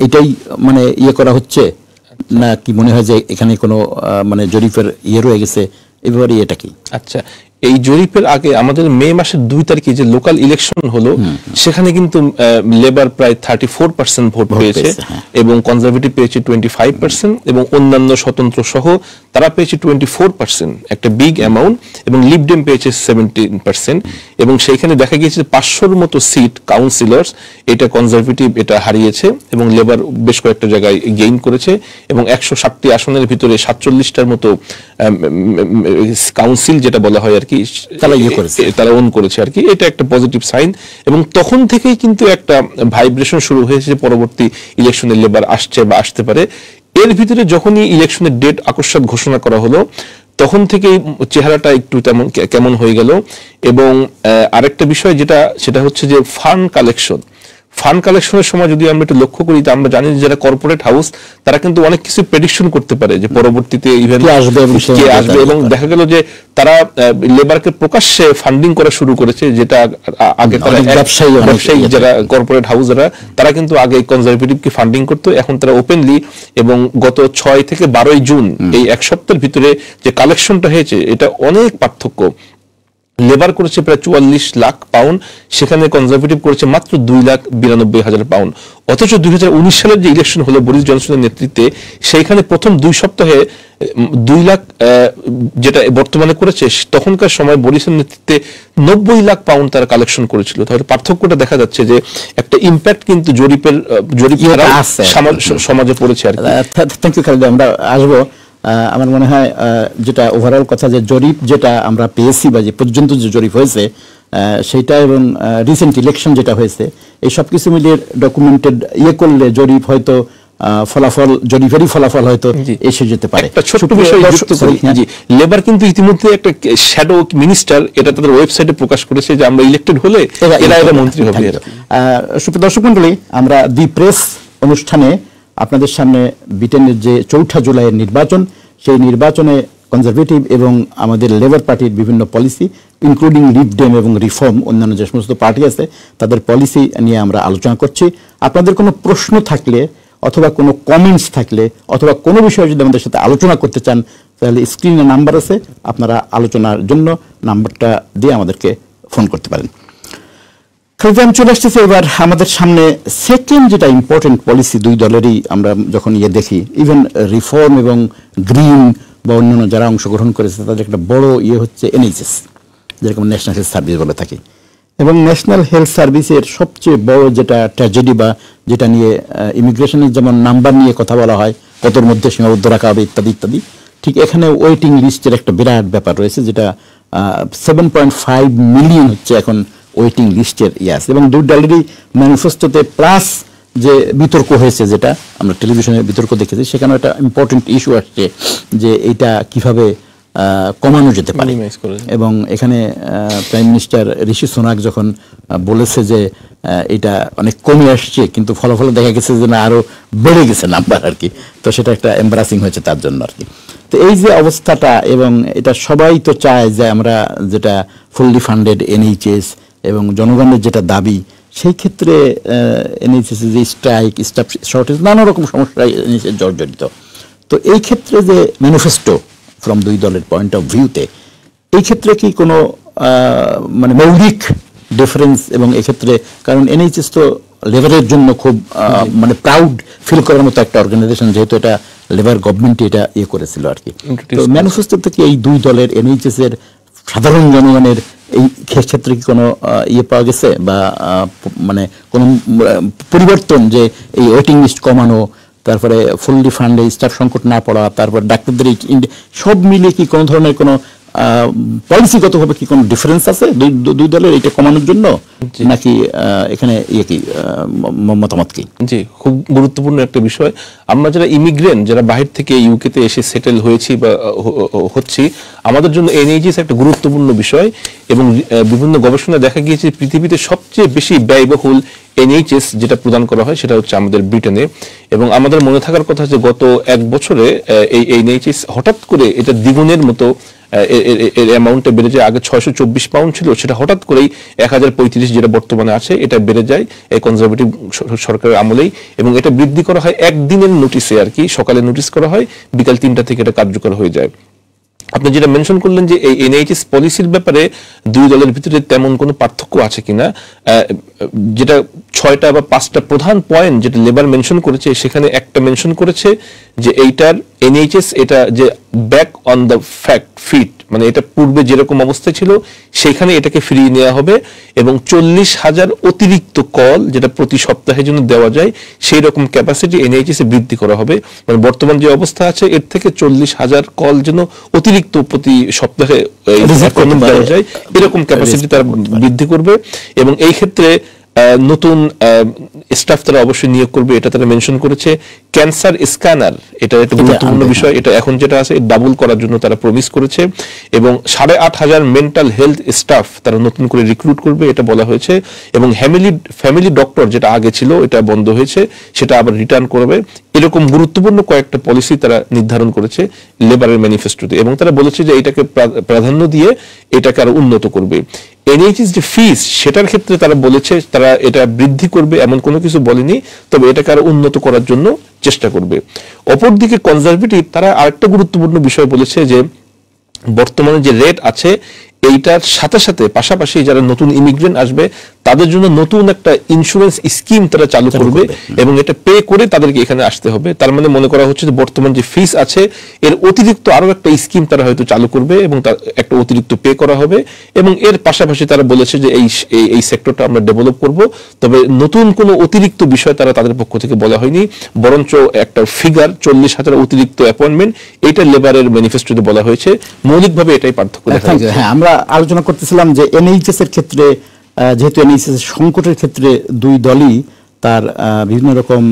এটাই মানে ইয়ে করা হচ্ছে, না কি মনে হয় যে এখানে কোনো মানে জরিপের ইয়ে রয়ে গেছে? এবারে এটা কি? আচ্ছা, এই জরিপের আগে আমাদের মে মাসের 2 তারিখে যে লোকাল ইলেকশন হলো, সেখানে কিন্তু লেবার প্রায় 34% ভোট পেয়েছে এবং কনজারভেটিভ পেয়েছে 25% এবং অন্যান্য স্বতন্ত্র সহ তারা পেয়েছে 24%, একটা বিগ অ্যামাউন্ট, এবং লিবডেম পেয়েছে 17%। এবং সেইখানে দেখা গিয়েছে 500-র মতো সিট কাউন্সিলর্স এটা কনজারভেটিভ এটা হারিয়েছে এবং লেবার বেশ কয়েকটা জায়গায় গেইন করেছে, এবং 160টি আসনের ভিতরে 47টার মতো কাউন্সিল যেটা বলা হয় আর কি তারা ওন করেছে আর কি। এটা একটা পজিটিভ সাইন, এবং তখন থেকেই কিন্তু একটা ভাইব্রেশন শুরু হয়েছে পরবর্তী ইলেকশনে লেবার আসছে বা আসতে পারে। এর ভিতরে যখনই ইলেকশনের ডেট আকস্মাৎ ঘোষণা করা হলো তখন থেকেই চেহারাটা একটু কেমন হয়ে গেল। এবং আরেকটা বিষয় সেটা হচ্ছে যে ফান্ড কালেকশনের সময় যদি আমরা একটু লক্ষ্য করি, আমরা জানি যে যারা কর্পোরেট হাউস তারা কিন্তু অনেক কিছু প্রেডিকশন করতে পারে যে পরবর্তীতে ইভেন্ট কে আসবে, এবং দেখা গেল যে তারা লেবারকে প্রকাশ্যে ফান্ডিং করা শুরু করেছে, যেটা আগে তারা ব্যবসায়ী যারা কর্পোরেট হাউস তারা কিন্তু আগে কনজারভেটিভকে ফান্ডিং করতো, এখন তারা ওপেনলি। এবং গত 6 থেকে 12 জুন এই এক সপ্তাহের ভিতরে যে কালেকশনটা হয়েছে এটা অনেক পার্থক্য। লেবার করেছে প্রায় 44 লাখ পাউন্ড, সেখানে কনজারভেটিভ করেছে মাত্র 2,92,000 পাউন্ড। অথচ 2019 সালের যে ইলেকশন হলো বরিস জনসনের নেতৃত্বে, সেইখানে প্রথম 2 সপ্তাহে 2 লাখ যেটা বর্তমানে করেছে, তখনকার সময় বরিসের নেতৃত্বে 90 লাখ পাউন্ড তারা কালেকশন করেছিল। তাহলে পার্থক্যটা দেখা যাচ্ছে যে একটা ইম্প্যাক্ট কিন্তু জরিপ সমাজে পড়েছে আর কি। থ্যাংক ইউ খালিদ, আমরা আসবো। আমার মনে হয় যেটা ওভারঅল কথা যে জরিপ যেটা আমরা পেয়েছি বা যে পর্যন্ত যে জরিপ হয়েছে সেটা এবং রিসেন্ট ইলেকশন যেটা হয়েছে, এই সব কিছু মিলিয়ে ডকুমেন্টেড করলে জরিপ হয়তো জরিপেরই ফলাফল হয়তো এসে যেতে পারে। একটা ছোট্ট বিষয় যুক্ত করি, লেবার কিন্তু ইতিমধ্যে একটা শ্যাডো মিনিস্টার এটা তাদের ওয়েবসাইটে প্রকাশ করেছে যে আমরা ইলেক্টেড হলে এরা মন্ত্রী হবে। সুপ্রিয় দর্শক মণ্ডলী, আমরা দি প্রেস অনুষ্ঠানে আপনাদের সামনে ব্রিটেনের যে 4 জুলাইয়ের নির্বাচন, সেই নির্বাচনে কনজারভেটিভ এবং আমাদের লেবার পার্টির বিভিন্ন পলিসি, ইনক্লুডিং লিবডেম এবং রিফর্ম, অন্যান্য যে সমস্ত পার্টি আছে তাদের পলিসি নিয়ে আমরা আলোচনা করছি। আপনাদের কোনো প্রশ্ন থাকলে অথবা কোনো কমেন্টস থাকলে অথবা কোনো বিষয়ে যদি আমাদের সাথে আলোচনা করতে চান, তাহলে স্ক্রিনে নাম্বার আছে, আপনারা আলোচনার জন্য নাম্বারটা দিয়ে আমাদেরকে ফোন করতে পারেন। আমি চলে আসতেছি এবার আমাদের সামনে সেকেন্ড যেটা ইম্পর্টেন্ট পলিসি দুই দলেরই, আমরা যখন দেখি ইভেন রিফর্ম এবং গ্রিন বা অন্যান্য যারা অংশগ্রহণ করেছে তাদের একটা বড় হচ্ছে NHS, যেরকম ন্যাশনাল হেলথ সার্ভিস বলে থাকি। এবং ন্যাশনাল হেলথ সার্ভিসের সবচেয়ে বড় যেটা ট্র্যাজেডি বা যেটা নিয়ে ইমিগ্রেশনের যেমন নাম্বার নিয়ে কথা বলা হয়, কতর মধ্যে সীমাবদ্ধ রাখা হবে ইত্যাদি ইত্যাদি, ঠিক এখানে ওয়েটিং লিস্টের একটা বিরাট ব্যাপার রয়েছে, যেটা 7.5 মিলিয়ন হচ্ছে এখন ওয়েটিং লিস্টের ইয়াস। এবং দুই দলেরই ম্যানিফেস্টোতে প্লাস যে বিতর্ক হয়েছে, যেটা আমরা টেলিভিশনে বিতর্ক দেখেছি, সেখানে একটা ইম্পর্টেন্ট ইস্যু আসছে যে এইটা কিভাবে কমানো যেতে পারে। এবং এখানে প্রাইম মিনিস্টার ঋষি সোনাক যখন বলেছে যে এটা অনেক কমে আসছে, কিন্তু ফলাফল দেখা গেছে যে না, আরো বেড়ে গেছে নাম্বার আর কি। তো সেটা একটা এম্বারাসিং হয়েছে তার জন্য আর কি। তো এই যে অবস্থাটা, এবং এটা সবাই তো চায় যে আমরা যেটা ফুললি ফান্ডেড এনএইচএস এবং জনগণের যেটা দাবি, সেই ক্ষেত্রে এনএইচএস যে স্ট্রাইক, স্টাফ শর্টেজ, নানা রকম সমস্যায় এনএইচএস জর্জরিত। তো এই ক্ষেত্রে যে ম্যানিফেস্টো ফ্রম দুই দলের পয়েন্ট অফ ভিউতে, এই ক্ষেত্রে কি কোনো মানে মৌলিক ডিফারেন্স? এবং এক্ষেত্রে কারণ এনএইচএস তো লেবারের জন্য খুব মানে প্রাউড ফিল করার মতো একটা অর্গানাইজেশন, যেহেতু এটা লেবার গভর্নমেন্টই এটা ইয়ে করেছিল আর কি। তো ম্যানিফেস্টো থেকে এই দুই দলের এনএইচএস এর সাধারণ জনগণের এই ক্ষেত্রে কি কোনো ইয়ে পাওয়া গেছে, বা মানে কোনো পরিবর্তন, যে এই ওয়েটিং লিস্ট কমানো, তারপরে ফুললি ফান্ডে স্টাফ সংকট না পড়া, তারপর ডাক্তারদের সব মিলিয়ে কি কোনো ধরনের কোনো পলিসিগতভাবে কি কোনো ডিফারেন্স আছে দুই দলের এটা কমানোর জন্য, নাকি এখানে ইয়ে কি মতামত কি? জি, খুব গুরুত্বপূর্ণ একটা বিষয়। আমরা যারা ইমিগ্রেন্ট, যারা বাহির থেকে ইউকেতে এসে সেটেল হয়েছি বা হচ্ছি, আমাদের জন্য এনএইচএস একটা গুরুত্বপূর্ণ বিষয়। এবং বিভিন্ন গবেষণায় দেখা গিয়েছে পৃথিবীতে সবচেয়ে বেশি ব্যয়বহুল এনএইচএস যেটা প্রদান করা হয় সেটা হচ্ছে আমাদের ব্রিটেনে। এবং আমাদের মনে থাকার কথা যে গত এক বছরে এই এনএইচএস হঠাৎ করে এটা দ্বিগুণের মতো এর অ্যামাউন্টে বেড়ে যায়। আগে 624 পাউন্ড ছিল, সেটা হঠাৎ করেই 1035 যেটা বর্তমানে আছে, এটা বেড়ে যায় এই কনজারভেটিভ সরকারের আমলেই। এবং এটা বৃদ্ধি করা হয় একদিনের নোটিসে আর কি, সকালে নোটিস করা হয়, বিকাল 3টা থেকে এটা কার্যকর হয়ে যায়। আপনি যেটা মেনশন করলেন যে এই এনএইচএস পলিসির ব্যাপারে দুই দলের ভিতরে তেমন কোনো পার্থক্য আছে কিনা, যেটা 6টা বা 5টা প্রধান পয়েন্ট যেটা লেবার মেনশন করেছে, সেখানে একটা মেনশন করেছে যে এইটার এনএইচএস এটা যে ব্যাক অন দ্য ফিট, মানে এটা পূর্বে যেরকম অবস্থায় ছিল সেখানে এটাকে ফিরিয়ে নেওয়া হবে। এবং 40,000 অতিরিক্ত কল যেটা প্রতি সপ্তাহের জন্য দেওয়া যায়, সেই রকম ক্যাপাসিটি এনএইচএস এ বৃদ্ধি করা হবে। মানে বর্তমান যে অবস্থা আছে এর থেকে 40,000 কল যেন অতিরিক্ত প্রতি সপ্তাহে দেওয়া যায়, এরকম ক্যাপাসিটি তারা বৃদ্ধি করবে। এবং এই ক্ষেত্রে নতুন স্টাফ তারা অবশ্যই নিয়োগ করবে, এটা তারা মেনশন করেছে। ক্যান্সার স্ক্যানার, এটা একটা গুরুত্বপূর্ণ বিষয়, এটা এখন যেটা আছে ডাবল করার জন্য তারা প্রমিস করেছে। এবং 8,500 মেন্টাল হেলথ স্টাফ তারা নতুন করে রিক্রুট করবে, এটা বলা হয়েছে। এবং ফ্যামিলি ডক্টর যেটা আগে ছিল এটা বন্ধ হয়েছে, সেটা আবার রিটার্ন করবে। এরকম গুরুত্বপূর্ণ কয়েকটা পলিসি তারা নির্ধারণ করেছে লেবারের ম্যানিফেস্টোতে। এবং তারা বলেছে যে এটাকে প্রাধান্য দিয়ে এটাকে আরো উন্নত করবে। এনএইচএস যে ফিস, সেটার ক্ষেত্রে তারা বলেছে তারা এটা বৃদ্ধি করবে, এমন কোনো কিছু বলেনি, তবে এটাকে আরো উন্নত করার জন্য চেষ্টা করবে। অপরদিকে কনজারভেটিভ তারা আরেকটা গুরুত্বপূর্ণ বিষয় বলেছে যে বর্তমানে যে রেট আছে এইটার সাথে সাথে পাশাপাশি যারা নতুন ইমিগ্রেন্ট আসবে তাদের জন্য নতুন একটা ইন্স্যুরেন্স স্কিম তারা চালু করবে, এবং এটা পে করে তাদেরকে এখানে আসতে হবে। তার মানে মনে করা হচ্ছে যে বর্তমান যে ফিস আছে এর অতিরিক্ত আরো একটা স্কিম তারা হয়তো চালু করবে, এবং তার একটা অতিরিক্ত পে করা হবে। এবং এর পাশাপাশি তারা বলেছে যে এই সেক্টরটা আমরা ডেভেলপ করব। তবে নতুন কোনো অতিরিক্ত বিষয় তারা তাদের পক্ষ থেকে বলা হয়নি, বরঞ্চ একটা ফিগার 40,000 অতিরিক্ত অ্যাপয়েন্টমেন্ট, এইটা লেবারের ম্যানিফেস্টোতে বলা হয়েছে। মৌলিকভাবে এটাই পার্থক্য দেখা যাচ্ছে। হ্যাঁ, আমরা আলোচনা করতেছিলাম যে এনএইচএস এর ক্ষেত্রে, যেহেতু এনএইচএস সংকটের ক্ষেত্রে দুই দলই তার বিভিন্ন রকম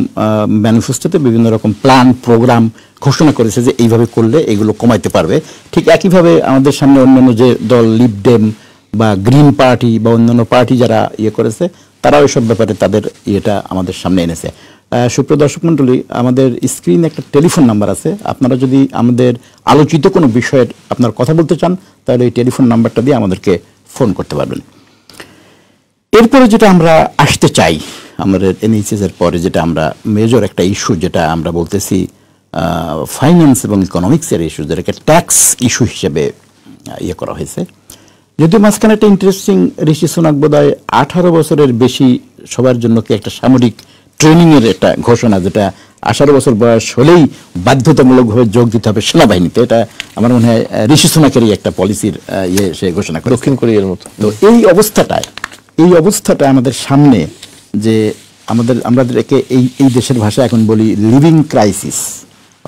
ম্যানিফেস্টোতে বিভিন্ন রকম প্ল্যান প্রোগ্রাম ঘোষণা করেছে যে এইভাবে করলে এগুলো কমাইতে পারবে। ঠিক একইভাবে আমাদের সামনে অন্যান্য যে দল লিবডেম বা গ্রিন পার্টি বা অন্যান্য পার্টি যারা ইয়ে করেছে, তারাও এসব ব্যাপারে তাদের ইয়েটা আমাদের সামনে এনেছে। সুপ্রিয় দর্শক মণ্ডলী, আমাদের স্ক্রিনে একটা টেলিফোন নাম্বার আছে। আপনারা যদি আমাদের আলোচিত কোনো বিষয়ের আপনার কথা বলতে চান, তাহলে এই টেলিফোন নাম্বারটা দিয়ে আমাদেরকে ফোন করতে পারবেন। এরপরে যেটা আমরা আসতে চাই, আমাদের এনএইচএস এর পরে যেটা আমরা মেজর একটা ইস্যু, যেটা আমরা বলতেছি ফাইন্যান্স এবং ইকোনমিক্সের ইস্যু, যেটাকে ট্যাক্স ইস্যু হিসেবে ইয়ে করা হয়েছে। যদিও মাঝখানে একটা ইন্টারেস্টিং, ঋষি সুনাক বোধহয় 18 বছরের বেশি সবার জন্য কি একটা সামরিক ট্রেনিংয়ের একটা ঘোষণা, যেটা 18 বছর বয়স হলেই বাধ্যতামূলকভাবে যোগ দিতে হবে সেনাবাহিনীতে। এটা আমার মনে হয় ঋষি সুনাকেরই একটা পলিসির ইয়ে সে ঘোষণা করে, দক্ষিণ কোরিয়ার মতো। তো এই অবস্থাটা আমাদের সামনে, যে আমাদেরকে এই দেশের ভাষা এখন বলি লিভিং ক্রাইসিস,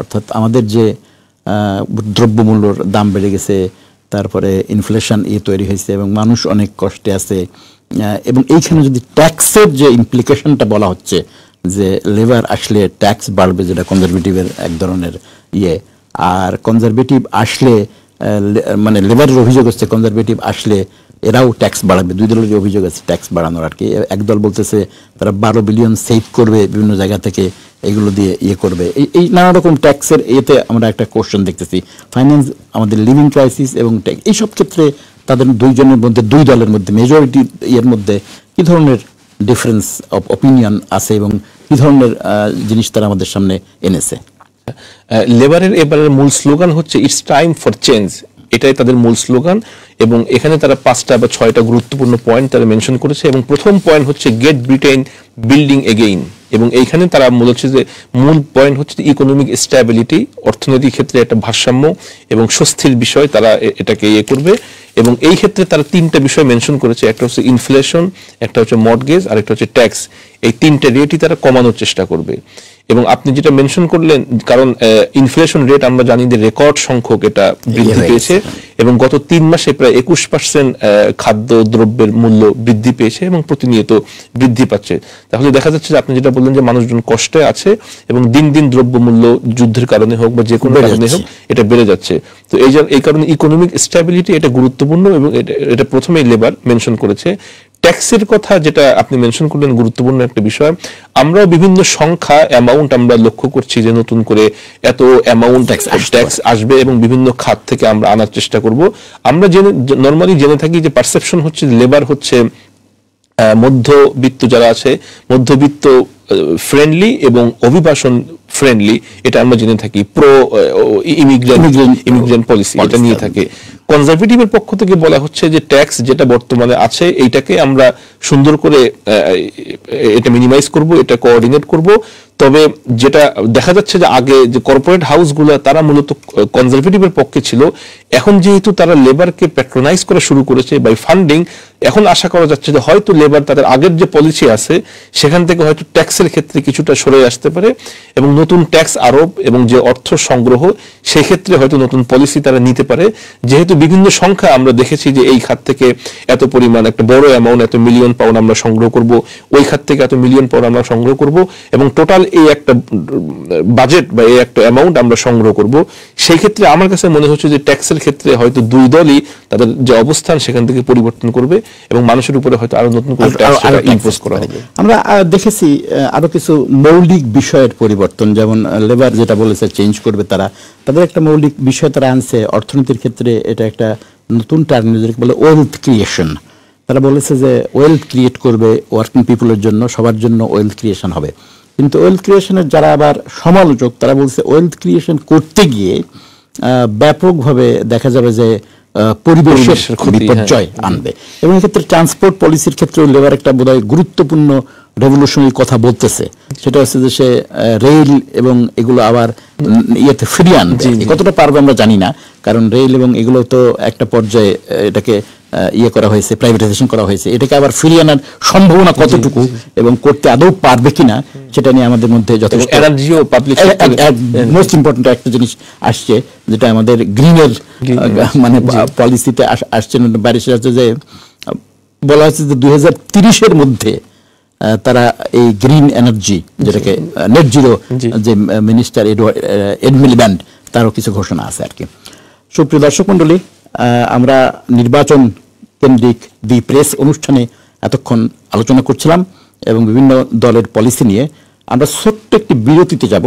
অর্থাৎ আমাদের যে দ্রব্যমূল্যর দাম বেড়ে গেছে, তারপরে ইনফ্লেশন তৈরি হয়েছে এবং মানুষ অনেক কষ্টে আছে। এবং এইখানে যদি ট্যাক্সের যে ইমপ্লিকেশনটা বলা হচ্ছে যে লেবার আসলে ট্যাক্স বাড়বে, যেটা কনজারভেটিভের এক ধরনের আর কনজারভেটিভ আসলে মানে লেবারের অভিযোগ হচ্ছে কনজারভেটিভ আসলে এরাও ট্যাক্স বাড়াবে। দুই দলের অভিযোগ আছে ট্যাক্স বাড়ানোর আর কি। একদল বলতেছে তারা 12 বিলিয়ন সেভ করবে বিভিন্ন জায়গা থেকে, এগুলো দিয়ে করবে। এই নানা রকম ট্যাক্সের আমরা একটা কোশ্চেন দেখতেছি। ফাইন্যান্স, আমাদের লিভিং ক্রাইসিস এবং ট্যাক্স, এইসব ক্ষেত্রে তাদের দুইজনের মধ্যে, দুই দলের মধ্যে মেজরিটি মধ্যে কি ধরনের ডিফারেন্স অফ অপিনিয়ন আছে এবং কি ধরনের জিনিস তারা আমাদের সামনে এনেছে? লেবারের এবারের মূল স্লোগান হচ্ছে ইটস টাইম ফর চেঞ্জ, এটাই তাদের মূল স্লোগান। এবং এখানে তারা 5টা বা 6টা গুরুত্বপূর্ণ পয়েন্ট তারা মেনশন করেছে। এবং প্রথম পয়েন্ট হচ্ছে গেট ব্রিটেন বিল্ডিং এগেইন। এবং এইখানে তারা বলেছে যে মূল পয়েন্ট হচ্ছে ইকোনমিক স্ট্যাবিলিটি, অর্থনৈতিক ক্ষেত্রে একটা ভারসাম্য এবং স্বস্তির বিষয়, তারা এটাকে করবে। এবং এই ক্ষেত্রে তারা 3টা বিষয় মেনশন করেছে, একটা হচ্ছে ইনফ্লেশন, একটা হচ্ছে মর্টগেজ, আর একটা হচ্ছে ট্যাক্স। এই 3টে রেটই তারা কমানোর চেষ্টা করবে। এবং আপনি যেটা মেনশন করলেন, কারণ ইনফ্লেশন রেট আমরা জানি যে রেকর্ড সংখ্যক এটা বৃদ্ধি পেয়েছে এবং গত 3 মাসে প্রায় 21% খাদ্য দ্রব্যের মূল্য বৃদ্ধি পেয়েছে এবং প্রতিনিয়ত বৃদ্ধি পাচ্ছে। তাহলে দেখা যাচ্ছে যে আপনি যেটা বললেন যে মানুষজন কষ্টে আছে এবং দিন দিন দ্রব্যমূল্য যুদ্ধের কারণে হোক বা যে কোনো কারণে হোক এটা বেড়ে যাচ্ছে। তো এই কারণে ইকোনমিক স্ট্যাবিলিটি এটা গুরুত্বপূর্ণ এবং এটা প্রথমেই লেবার মেনশন করেছে। ট্যাক্সের কথা যেটা আপনি মেনশন করলেন, গুরুত্বপূর্ণ একটা বিষয়। আমরাও বিভিন্ন সংখ্যা অ্যামাউন্ট আমরা লক্ষ্য করছি যে নতুন করে এত অ্যামাউন্ট ট্যাক্স আসবে এবং বিভিন্ন খাত থেকে আমরা আনার চেষ্টা করব। আমরা নর্মালি জেনে থাকি যে পারসেপশন হচ্ছে লেবার হচ্ছে মধ্যবিত্ত যারা আছে, মধ্যবিত্ত ফ্রেন্ডলি এবং অভিবাসন ফ্রেন্ডলি, এটা আমরা জেনে থাকি। প্রো ইমিগ্রেন্ট পলিসি এটা নিয়ে থাকে। কনজারভেটিভের পক্ষ থেকে বলা হচ্ছে যে ট্যাক্স যেটা বর্তমানে আছে এইটাকে আমরা সুন্দর করে এটা মিনিমাইজ করব, এটা কোঅর্ডিনেট করব। তবে যেটা দেখা যাচ্ছে যে আগে যে কর্পোরেট হাউসগুলো তারা মূলত কনজারভেটিভের পক্ষে ছিল, এখন যেহেতু তারা লেবারকে প্যাট্রোনাইজ করা শুরু করেছে বাই ফান্ডিং, এখন আশা করা যাচ্ছে যে হয়তো লেবার তাদের আগের যে পলিসি আছে সেখান থেকে হয়তো ট্যাক্সের ক্ষেত্রে কিছুটা সরে আসতে পারে এবং নতুন ট্যাক্স আরোপ এবং যে অর্থ সংগ্রহ সেই ক্ষেত্রে হয়তো নতুন পলিসি তারা নিতে পারে। যেহেতু বিভিন্ন সংখ্যা আমরা দেখেছি যে এই খাত থেকে এত পরিমাণ একটা বড় অ্যামাউন্ট, এত মিলিয়ন পাউন্ড আমরা সংগ্রহ করব, ওই খাত থেকে এত মিলিয়ন পাউন্ড আমরা সংগ্রহ করব এবং টোটাল এই একটা বাজেট বা এই একটা অ্যামাউন্ট আমরা সংগ্রহ করব। সেই ক্ষেত্রে আমার কাছে মনে হচ্ছে যে ট্যাক্সের ক্ষেত্রে হয়তো দুই দলই তাদের যে অবস্থান সেখান থেকে পরিবর্তন করবে এবং মানুষের উপরে হয়তো আরো নতুন করে ট্যাক্স ইম্পোজ করা হবে। আমরা দেখেছি আরো কিছু মৌলিক বিষয়ের পরিবর্তন, যেমন লেবার যেটা বলেছে চেঞ্জ করবে, তাদের একটা মৌলিক বিষয় তারা আনছে অর্থনীতির ক্ষেত্রে। এটা একটা নতুন টার্মিনোলজি বলে ওয়েলথ ক্রিয়েশন। তারা বলেছে যে ওয়েলথ ক্রিয়েট করবে ওয়ার্কিং পিপলের জন্য, সবার জন্য ওয়েলথ ক্রিয়েশন হবে। কিন্তু ওয়েলথ ক্রিয়েশনের যারা আবার সমালোচক তারা বলছে ওয়েলথ ক্রিয়েশন করতে গিয়ে ব্যাপকভাবে দেখা যাবে যে পরিবেশের বিপর্যয় আনবে। এবং এক্ষেত্রে ট্রান্সপোর্ট পলিসির ক্ষেত্রে লেবার একটা বোধহয় গুরুত্বপূর্ণ রেভলিউশনারি কথা বলতেছে, সেটা হচ্ছে যে সে রেল এবং এগুলো আবার ফিরিয়ে আনবে। কতটা পারবে আমরা জানি না, কারণ রেল এবং এগুলো তো একটা পর্যায়ে এটাকে করা হয়েছে, প্রাইভেটাইজেশন করা হয়েছে। এটাকে আবার ফিরিয়ে আনার সম্ভাবনা কতটুকু এবং করতে আদৌ পারবে কিনা সেটা নিয়ে আমাদের মধ্যে যথেষ্ট মোস্ট ইম্পর্টেন্ট একটা জিনিস আসছে, যেটা আমাদের গ্রিনের মানে পলিসিতে আসছে, বাইরে আসছে যে বলা হচ্ছে যে 2030-এর মধ্যে তারা এই গ্রিন এনার্জি, যেটাকে নেট জিরো, যে মিনিস্টার এড মিলিব্যান্ড, তারও কিছু ঘোষণা আছে আর কি। সুপ্রিয় দর্শক মণ্ডলী, আমরা নির্বাচন কেন্দ্রিক দি প্রেস অনুষ্ঠানে এতক্ষণ আলোচনা করছিলাম এবং বিভিন্ন দলের পলিসি নিয়ে। আমরা ছোট্ট একটি বিরতিতে যাব।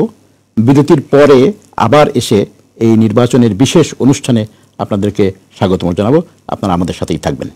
বিরতির পরে আবার এসে এই নির্বাচনের বিশেষ অনুষ্ঠানে আপনাদেরকে স্বাগতম জানাবো। আপনারা আমাদের সাথেই থাকবেন।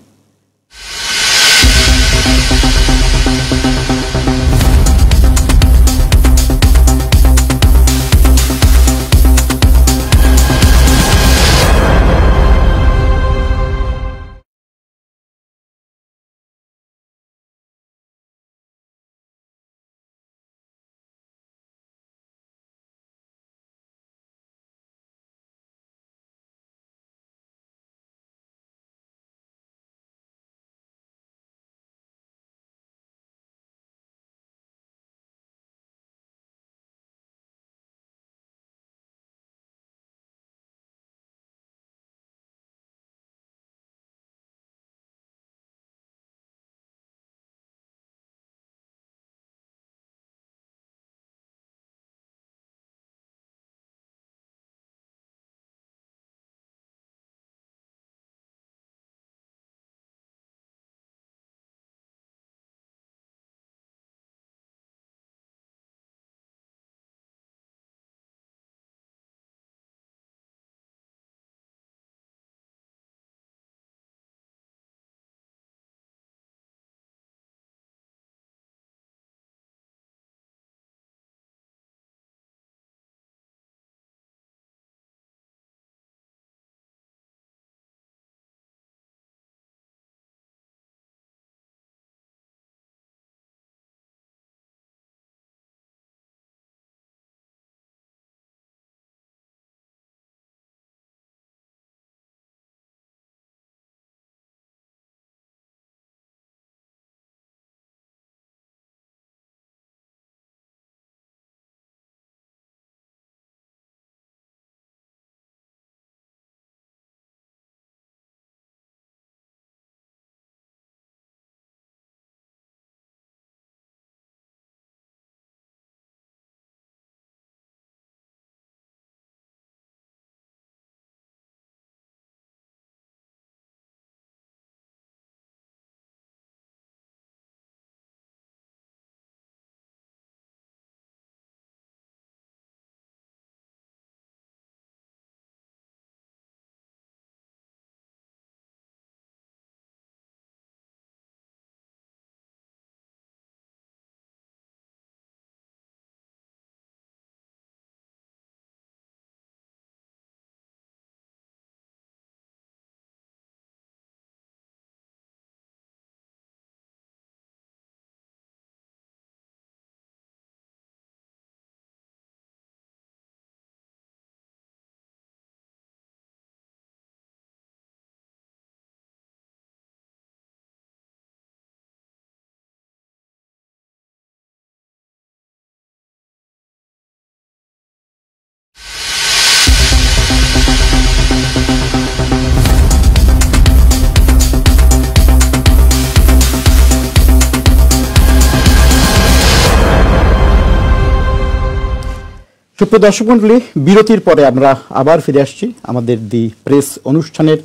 সুপ্রিয় দর্শক মণ্ডলী, বিরতির পরে আমরা আবার ফিরে আসছি আমাদের দি প্রেস অনুষ্ঠানের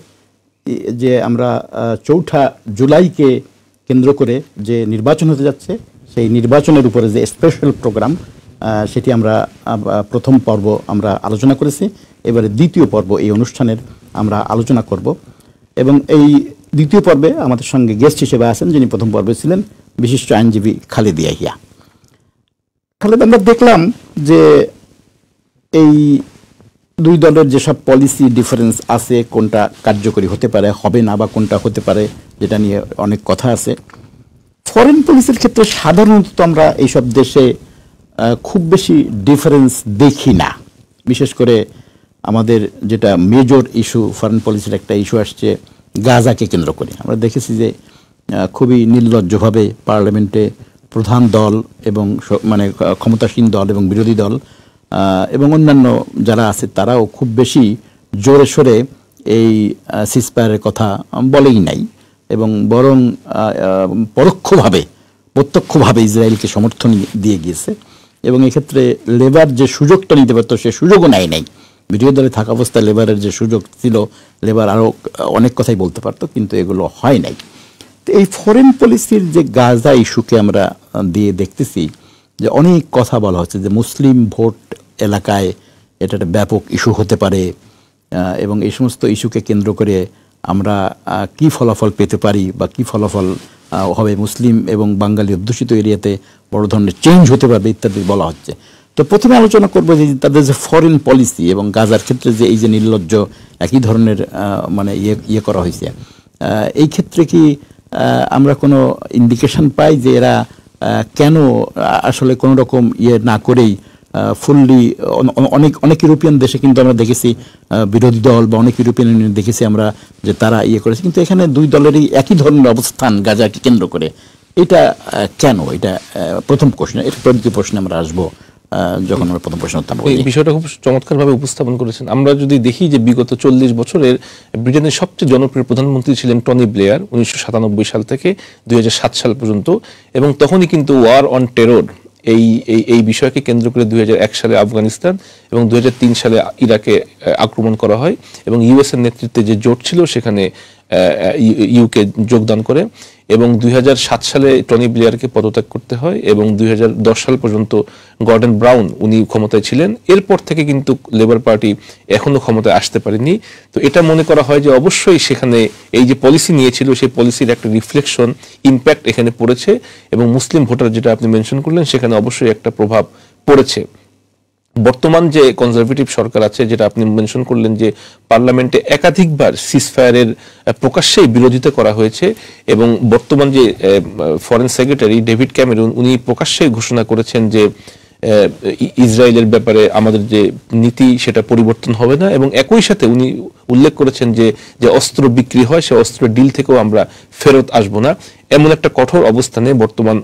যে আমরা 4 জুলাইকে কেন্দ্র করে যে নির্বাচন হতে যাচ্ছে সেই নির্বাচনের উপরে যে স্পেশাল প্রোগ্রাম সেটি আমরা প্রথম পর্ব আমরা আলোচনা করেছি। এবারে দ্বিতীয় পর্ব এই অনুষ্ঠানের আমরা আলোচনা করব এবং এই দ্বিতীয় পর্বে আমাদের সঙ্গে গেস্ট হিসেবে আছেন যিনি প্রথম পর্বে ছিলেন বিশিষ্ট আইনজীবী খালেদ ইয়াহিয়া। খালেদ, আমরা দেখলাম যে এই দুই দলের যেসব পলিসি ডিফারেন্স আছে, কোনটা কার্যকরী হতে পারে হবে না বা কোনটা হতে পারে যেটা নিয়ে অনেক কথা আছে। ফরেন পলিসির ক্ষেত্রে সাধারণত আমরা এইসব দেশে খুব বেশি ডিফারেন্স দেখি না। বিশেষ করে আমাদের যেটা মেজর ইস্যু ফরেন পলিসির একটা ইস্যু আসছে গাজাকে কেন্দ্র করে, আমরা দেখেছি যে খুবই নির্লজ্জভাবে পার্লামেন্টে প্রধান দল এবং মানে ক্ষমতাসীন দল এবং বিরোধী দল এবং অন্যান্য যারা আছে তারাও খুব বেশি জোরে সোরে এই সিজফায়ারের কথা বলেই নাই এবং বরং প্রত্যক্ষভাবে ইসরায়েলকে সমর্থন দিয়ে গিয়েছে এবং এক্ষেত্রে লেবার যে সুযোগটা নিতে পারতো সে সুযোগও নেয় নাই। বিরোধী দলে থাকা অবস্থায় লেবারের যে সুযোগ ছিল, লেবার আরও অনেক কথাই বলতে পারতো, কিন্তু এগুলো হয় নাই। তো এই ফরেন পলিসির যে গাজা ইস্যুকে আমরা দিয়ে দেখতেছি যে অনেক কথা বলা হচ্ছে যে মুসলিম ভোট এলাকায় এটা একটা ব্যাপক ইস্যু হতে পারে এবং এই সমস্ত ইস্যুকে কেন্দ্র করে আমরা কি ফলাফল পেতে পারি বা কি ফলাফল হবে, মুসলিম এবং বাঙালি অধ্যুষিত এরিয়াতে বড় ধরনের চেঞ্জ হতে পারবে ইত্যাদি বলা হচ্ছে। তো প্রথমে আলোচনা করবো যে তাদের যে ফরেন পলিসি এবং গাজার ক্ষেত্রে যে এই যে নির্লজ্জ একই ধরনের মানে ইয়ে করা হয়েছে, এই ক্ষেত্রে কি আমরা কোনো ইন্ডিকেশন পাই যে এরা কেন আসলে কোনো রকম ইয়ে না করেই ফুললি অনেক ইউরোপিয়ান দেশে কিন্তু আমরা দেখেছি বিরোধী দল বা অনেক ইউরোপিয়ান ইউনিয়ন দেখেছি আমরা যে তারা ইয়ে করেছে, কিন্তু এখানে দুই দলেরই একই ধরনের অবস্থান গাজাকে কেন্দ্র করে। এটা কেন? এটা প্রথম প্রশ্ন। এর দ্বিতীয় প্রশ্নে আমরা আসবো যখন আমরা প্রথম প্রশ্ন উত্থাপন করি। এই বিষয়টা খুব চমৎকারভাবে উপস্থাপন করেছেন। আমরা যদি দেখি যে বিগত 40 বছরের ব্রিটেনের সবচেয়ে জনপ্রিয় প্রধানমন্ত্রী ছিলেন টনি ব্লেয়ার 1997 সাল থেকে 2007 সাল পর্যন্ত, এবং তখনই কিন্তু ওয়ার অন টেরর এই বিষয়কে কেন্দ্র করে 2001 সালে আফগানিস্তান এবং 2003 সালে ইরাকে আক্রমণ করা হয় এবং ইউএস এর নেতৃত্বে যে জোট ছিল সেখানে ইউকে যোগদান করে এবং 2007 সালে টনি ব্লেয়ারকে পদত্যাগ করতে হয় এবং 2010 সাল পর্যন্ত গর্ডন ব্রাউন উনি ক্ষমতায় ছিলেন। এরপর থেকে কিন্তু লেবার পার্টি এখনো ক্ষমতায় আসতে পারেনি। তো এটা মনে করা হয় যে অবশ্যই সেখানে এই যে পলিসি নিয়েছিল সেই পলিসির একটা রিফ্লেকশন ইম্প্যাক্ট এখানে পড়েছে এবং মুসলিম ভোটার যেটা আপনি মেনশন করলেন সেখানে অবশ্যই একটা প্রভাব পড়েছে। বর্তমান যে কনজারভেটিভ সরকার আছে, যেটা আপনি মেনশন করলেন যে পার্লামেন্টে একাধিকবার সিজফায়ারের প্রকাশ্যেই বিরোধিতা করা হয়েছে এবং বর্তমান যে ফরেন সেক্রেটারি ডেভিড ক্যামেরুন উনি প্রকাশ্যেই ঘোষণা করেছেন যে ইসরায়েলের ব্যাপারে আমাদের যে নীতি সেটা পরিবর্তন হবে না এবং একই সাথে উনি উল্লেখ করেছেন যে অস্ত্র বিক্রি হয় সে অস্ত্র ডিল থেকেও আমরা ফেরত আসবো না। এমন একটা কঠোর অবস্থানে বর্তমান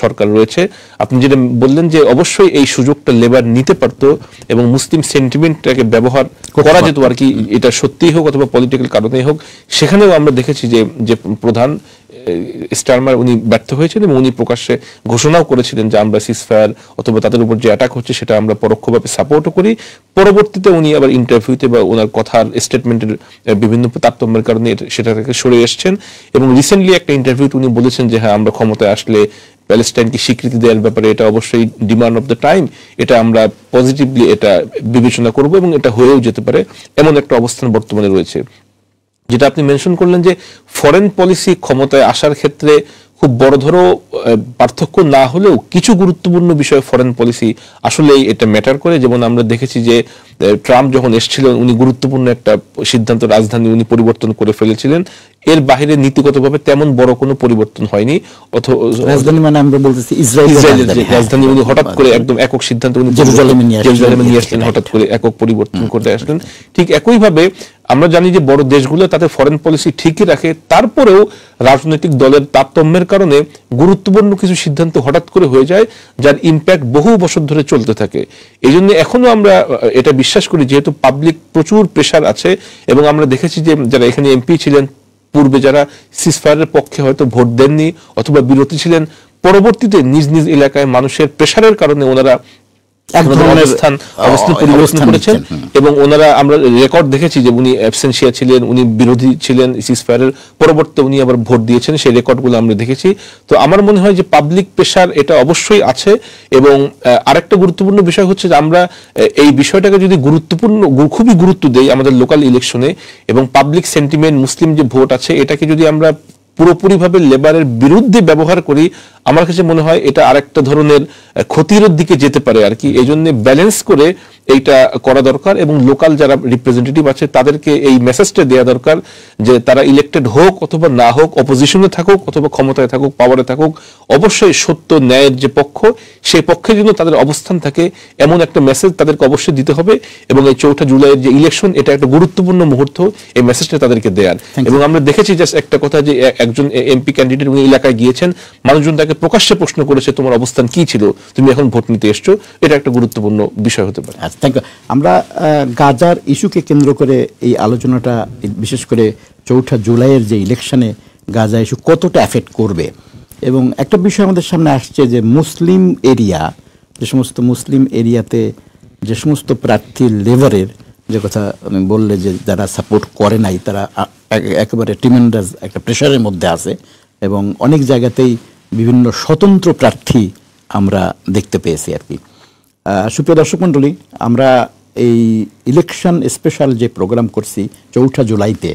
সরকার রয়েছে। আপনি যেটা বললেন যে অবশ্যই এই সুযোগটা লেবার নিতে পারতো এবং মুসলিম সেন্টিমেন্টটাকে ব্যবহার করা যেত আর কি, এটা সত্যিই হোক অথবা পলিটিক্যাল কারণেই হোক। সেখানেও আমরা দেখেছি যে প্রধান স্টারমার উনি ব্যর্থ হয়েছেন এবং উনি প্রকাশ্যে ঘোষণাও করেছিলেন যে আমরা সিজফায়ার অথবা তাদের উপর যে অ্যাটাক হচ্ছে সেটা আমরা পরোক্ষভাবে সাপোর্টও করি। পরবর্তীতে উনি আবার ইন্টারভিউতে বা ওনার কথার স্টেটমেন্টের বিভিন্ন তারতম্যের কারণে সেটা থেকে সরে এসেছেন এবং রিসেন্টলি একটা ইন্টারভিউ উনি বলেছেন যে হ্যাঁ আমরা ক্ষমতায় আসলে প্যালেস্টাইনকে স্বীকৃতি দেওয়ার ব্যাপারে এটা অবশ্যই ডিমান্ড অফ দ্য টাইম, এটা আমরা পজিটিভলি এটা বিবেচনা করব এবং এটা হয়েও যেতে পারে, এমন একটা অবস্থান বর্তমানে রয়েছে। যেটা আপনি মেনশন করলেন যে ফরেন পলিসি ক্ষমতায় আসার ক্ষেত্রে খুব বড় ধরো পার্থক্য না হলেও কিছু গুরুত্বপূর্ণ বিষয় ফরেন পলিসি আসলেই এটা ম্যাটার করে। যেমন আমরা দেখেছি যে ট্রাম্প যখন এসেছিলেন উনি গুরুত্বপূর্ণ একটা সিদ্ধান্ত রাজধানী উনি পরিবর্তন করে ফেলেছিলেন, এর বাইরে নীতিগতভাবে তেমন বড় কোনো পরিবর্তন হয়নি। রাজধানী মানে আমরা বলতেছি ইসরায়েলের রাজধানী উনি হঠাৎ করে একদম একক সিদ্ধান্ত উনি জেরুজালেমে নিয়ে আসলেন, হঠাৎ করে একক পরিবর্তন করতে আসলেন। ঠিক একইভাবে আমরা জানি যে বড় দেশগুলো তাদের ফরেন পলিসি ঠিকই রাখে, তারপরেও রাজনৈতিক দলের তারতম্যের কারণে গুরুত্বপূর্ণ কিছু সিদ্ধান্ত হঠাৎ করে হয়ে যায় যার ইম্প্যাক্ট বহু বছর ধরে চলতে থাকে। এই জন্য এখনো আমরা এটা বিশ্বাস করি যেহেতু পাবলিক প্রচুর প্রেশার আছে এবং আমরা দেখেছি যে যারা এখানে এমপি ছিলেন পূর্বে যারা সিজফায়ারের পক্ষে হয়তো ভোট দেননি অথবা বিরোধী ছিলেন, পরবর্তীতে নিজ নিজ এলাকায় মানুষের প্রেশারের কারণে ওনারা অবস্থান পরিবর্তন করেছেন এবং ওনারা আমরা রেকর্ড দেখেছি যে উনি অ্যাবসেন্সিয়া ছিলেন, উনি বিরোধী ছিলেন সিজফায়ারের, পরবর্তীতে উনি আবার ভোট দিয়েছেন, সেই রেকর্ডগুলো আমরা দেখেছি। তো আমার মনে হয় যে পাবলিক প্রেশার এটা অবশ্যই আছে। এবং আরেকটা গুরুত্বপূর্ণ বিষয় হচ্ছে যে আমরা এই বিষয়টাকে যদি খুবই গুরুত্ব দেই আমাদের লোকাল ইলেকশনে, এবং পাবলিক সেন্টিমেন্ট, মুসলিম যে ভোট আছে, এটাকে যদি আমরা পুরোপুরিভাবে লেবারের বিরুদ্ধে ব্যবহার করি, আমার কাছে মনে হয় এটা আরেকটা ধরনের ক্ষতির দিকে যেতে পারে আর কি। এই জন্য ব্যালেন্স করে এইটা করা দরকার, এবং লোকাল যারা রিপ্রেজেন্টেটিভ আছে তাদেরকে এই মেসেজটা দেওয়া দরকার যে তারা ইলেক্টেড হোক অথবা না হোক, অপোজিশনে থাকুক অথবা ক্ষমতায় থাকুক, পাওয়ারে থাকুক, অবশ্যই সত্য ন্যায়ের যে পক্ষ, সেই পক্ষে যেন তাদের অবস্থান থাকে, এমন একটা মেসেজ তাদেরকে অবশ্যই দিতে হবে। এবং এই 4 জুলাইয়ের যে ইলেকশন, এটা একটা গুরুত্বপূর্ণ মুহূর্ত, এই মেসেজটা তাদেরকে দেওয়ার। এবং আমরা দেখেছি জাস্ট একটা কথা, যে একজন এমপি ক্যান্ডিডেট উনি এলাকায় গিয়েছেন, মানুষজন তাকে প্রকাশ্যে প্রশ্ন করেছে তোমার অবস্থান কি ছিল, তুমি এখন ভোট নিতে এসছো, এটা একটা গুরুত্বপূর্ণ বিষয় হতে পারে। Thank you. আমরা গাজার ইস্যুকে কেন্দ্র করে এই আলোচনাটা, বিশেষ করে 4 জুলাইয়ের যে ইলেকশনে গাজা ইস্যু কতটা এফেক্ট করবে, এবং একটা বিষয় আমাদের সামনে আসছে যে মুসলিম এরিয়া, যে সমস্ত মুসলিম এরিয়াতে যে সমস্ত প্রার্থী লেবারের যে কথা আমি বললে, যে যারা সাপোর্ট করে নাই, তারা একেবারে ট্রিমেন্ডাস একটা প্রেশারের মধ্যে আছে, এবং অনেক জায়গাতেই বিভিন্ন স্বতন্ত্র প্রার্থী আমরা দেখতে পেয়েছি আর কি। সুপ্রিয় দর্শক মণ্ডলী, আমরা এই ইলেকশন স্পেশাল যে প্রোগ্রাম করছি 4 জুলাইতে,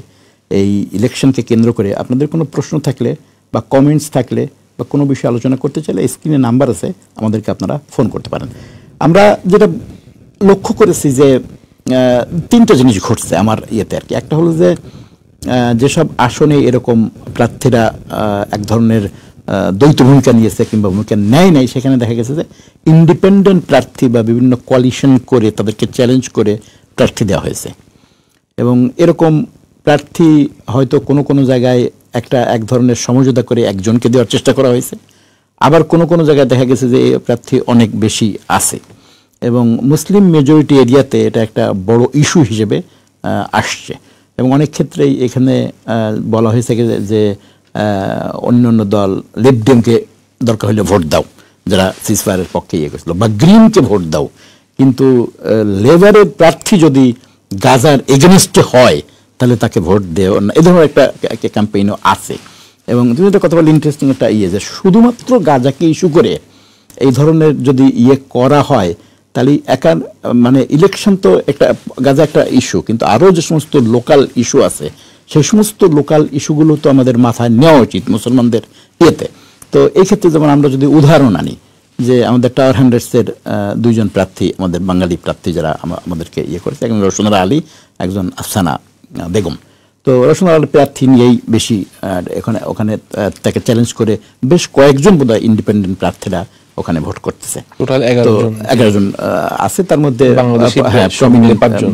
এই ইলেকশনকে কেন্দ্র করে আপনাদের কোনো প্রশ্ন থাকলে বা কমেন্টস থাকলে বা কোনো বিষয়ে আলোচনা করতে চাইলে স্ক্রিনে নাম্বার আছে, আমাদেরকে আপনারা ফোন করতে পারেন। আমরা যেটা লক্ষ্য করেছি যে 3টা জিনিস ঘটছে আমার ইয়েতে আর কি। একটা হলো যে যেসব আসনে এরকম প্রার্থীরা এক ধরনের দ্বৈত ভূমিকা নিয়েছে কিংবা ভূমিকা নেয় নাই, সেখানে দেখা গেছে যে ইন্ডিপেন্ডেন্ট প্রার্থী বা বিভিন্ন কোয়ালিশন করে তাদেরকে চ্যালেঞ্জ করে প্রার্থী দেওয়া হয়েছে। এবং এরকম প্রার্থী হয়তো কোনো কোনো জায়গায় এক ধরনের সমঝোতা করে একজনকে দেওয়ার চেষ্টা করা হয়েছে, আবার কোনো কোনো জায়গায় দেখা গেছে যে এই প্রার্থী অনেক বেশি আছে, এবং মুসলিম মেজরিটি এরিয়াতে এটা একটা বড় ইস্যু হিসেবে আসছে। এবং অনেক ক্ষেত্রেই এখানে বলা হয়েছে যে অন্যান্য দল লেফট-ডেমকে দরকার হলে ভোট দাও, যারা সিজফায়ারের পক্ষে ইয়ে করেছিল, বা গ্রিনকে ভোট দাও, কিন্তু লেবারের প্রার্থী যদি গাজার এগেনস্টে হয় তাহলে তাকে ভোট দেও না, এ ধরনের একটা ক্যাম্পেইনও আছে। এবং তুমি একটা কথা বলে ইন্টারেস্টিং একটা যে শুধুমাত্র গাজাকে ইস্যু করে এই ধরনের যদি করা হয়, তাহলে মানে ইলেকশন তো একটা, গাজা একটা ইস্যু, কিন্তু আরও যে সমস্ত লোকাল ইস্যু আছে, সেই সমস্ত লোকাল ইস্যুগুলো তো আমাদের মাথায় নেওয়া উচিত মুসলমানদের ইয়েতে। তো এই ক্ষেত্রে যেমন আমরা যদি উদাহরণ আনি, যে আমাদের টাওয়ার হ্যামলেটসের 2 জন প্রার্থী, আমাদের বাঙালি প্রার্থী যারা আমাদেরকে করেছে, একজন রোশনারা আলী, একজন আফসানা বেগম। তো রোশনারা আলী প্রার্থী নিয়েই বেশি ওখানে তাকে চ্যালেঞ্জ করে বেশ কয়েকজন বোধহয় ইন্ডিপেন্ডেন্ট প্রার্থীরা ওখানে ভোট করতেছে। টোটাল 11 জন আছে, তার মধ্যে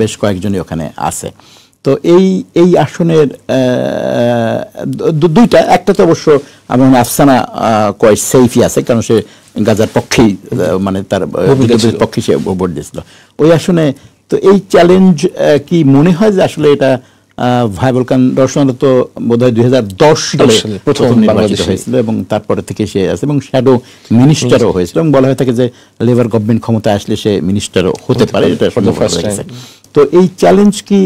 বেশ কয়েকজনই ওখানে আছে। তো এই আসনের 2টা, একটা তো অবশ্য আমার আফসানা কয়েক সেফই আছে, কারণ সে গাজার পক্ষেই, মানে তার পক্ষে সে ভোট দিয়েছিল ওই আসনে। তো এই চ্যালেঞ্জ কি মনে হয় যে আসলে এটা ভাইবল? কারণ রোশনারা তো বোধহয় 2010 সালে প্রথম নির্বাচিত হয়েছিল, এবং তারপরে থেকে সে আছে, এবং শ্যাডো মিনিস্টারও হয়েছিল, এবং বলা হয়ে থাকে যে লেবার গভর্নমেন্ট ক্ষমতায় আসলে সে মিনিস্টারও হতে পারে। এটা তো এই চ্যালেঞ্জ কি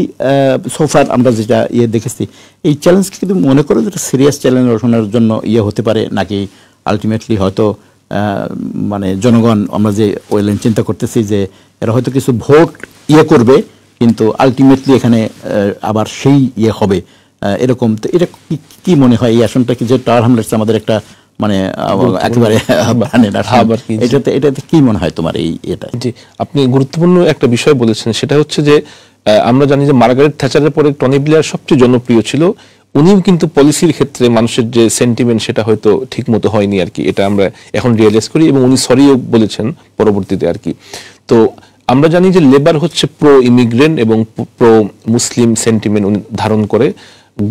সোফার আমরা যেটা দেখেছি, এই চ্যালেঞ্জ কি কিন্তু মনে করো যেটা সিরিয়াস চ্যালেঞ্জ রোশনার জন্য হতে পারে, নাকি আলটিমেটলি হয়তো মানে জনগণ, আমরা যে ওয়েলেন চিন্তা করতেছি যে এরা হয়তো কিছু ভোট করবে, কিন্তু আলটিমেটলি এখানে আবার সেই হবে এরকম? তো এটা কি মনে হয়, এই আসনটা কি, যে টাওয়ার হ্যামলেটস আমাদের একটা মানে একেবারে এটাতে কি মনে হয় তোমার এটা? জি, আপনি গুরুত্বপূর্ণ একটা বিষয় বলেছেন, সেটা হচ্ছে যে আমরা জানি যে মার্গারেট থ্যাচারের পরে টনি ব্লেয়ার সবচেয়ে জনপ্রিয় ছিল। উনিও কিন্তু পলিসির ক্ষেত্রে মানুষের যে সেন্টিমেন্ট, সেটা হয়তো ঠিক মতো হয়নি আর কি, এটা আমরা এখন রিয়েলাইজ করি, এবং উনি সরিও বলেছেন পরবর্তীতে আর কি। তো আমরা জানি যে লেবার হচ্ছে প্রো ইমিগ্রেন্ট এবং প্রো মুসলিম সেন্টিমেন্ট ধারণ করে।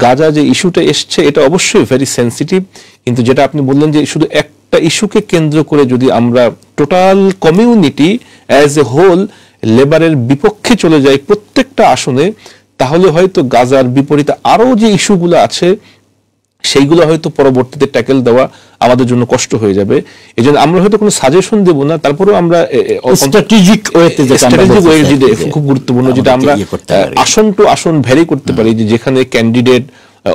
গাজা যে ইস্যুটা এসছে, এটা অবশ্যই ভেরি সেন্সিটিভ, কিন্তু যেটা আপনি বললেন যে শুধু একটা ইস্যুকে কেন্দ্র করে যদি আমরা total community as a whole লেবারের বিপক্ষে চলে যাই প্রত্যেকটা আসনে, তাহলে হয়তো গাজার বিপরীতে আরও যে ইস্যুগুলো আছে সেইগুলো হয়তো পরবর্তীতে ট্যাকেল দেওয়া আমাদের জন্য কষ্ট হয়ে যাবে। এই জন্য আমরা হয়তো কোনো সাজেশন দেব না, তারপরেও আমরা স্ট্র্যাটেজিক ওয়েতে খুব গুরুত্বপূর্ণ, যেটা আমরা আসন টু আসন ভ্যারি করতে পারি, যে যেখানে ক্যান্ডিডেট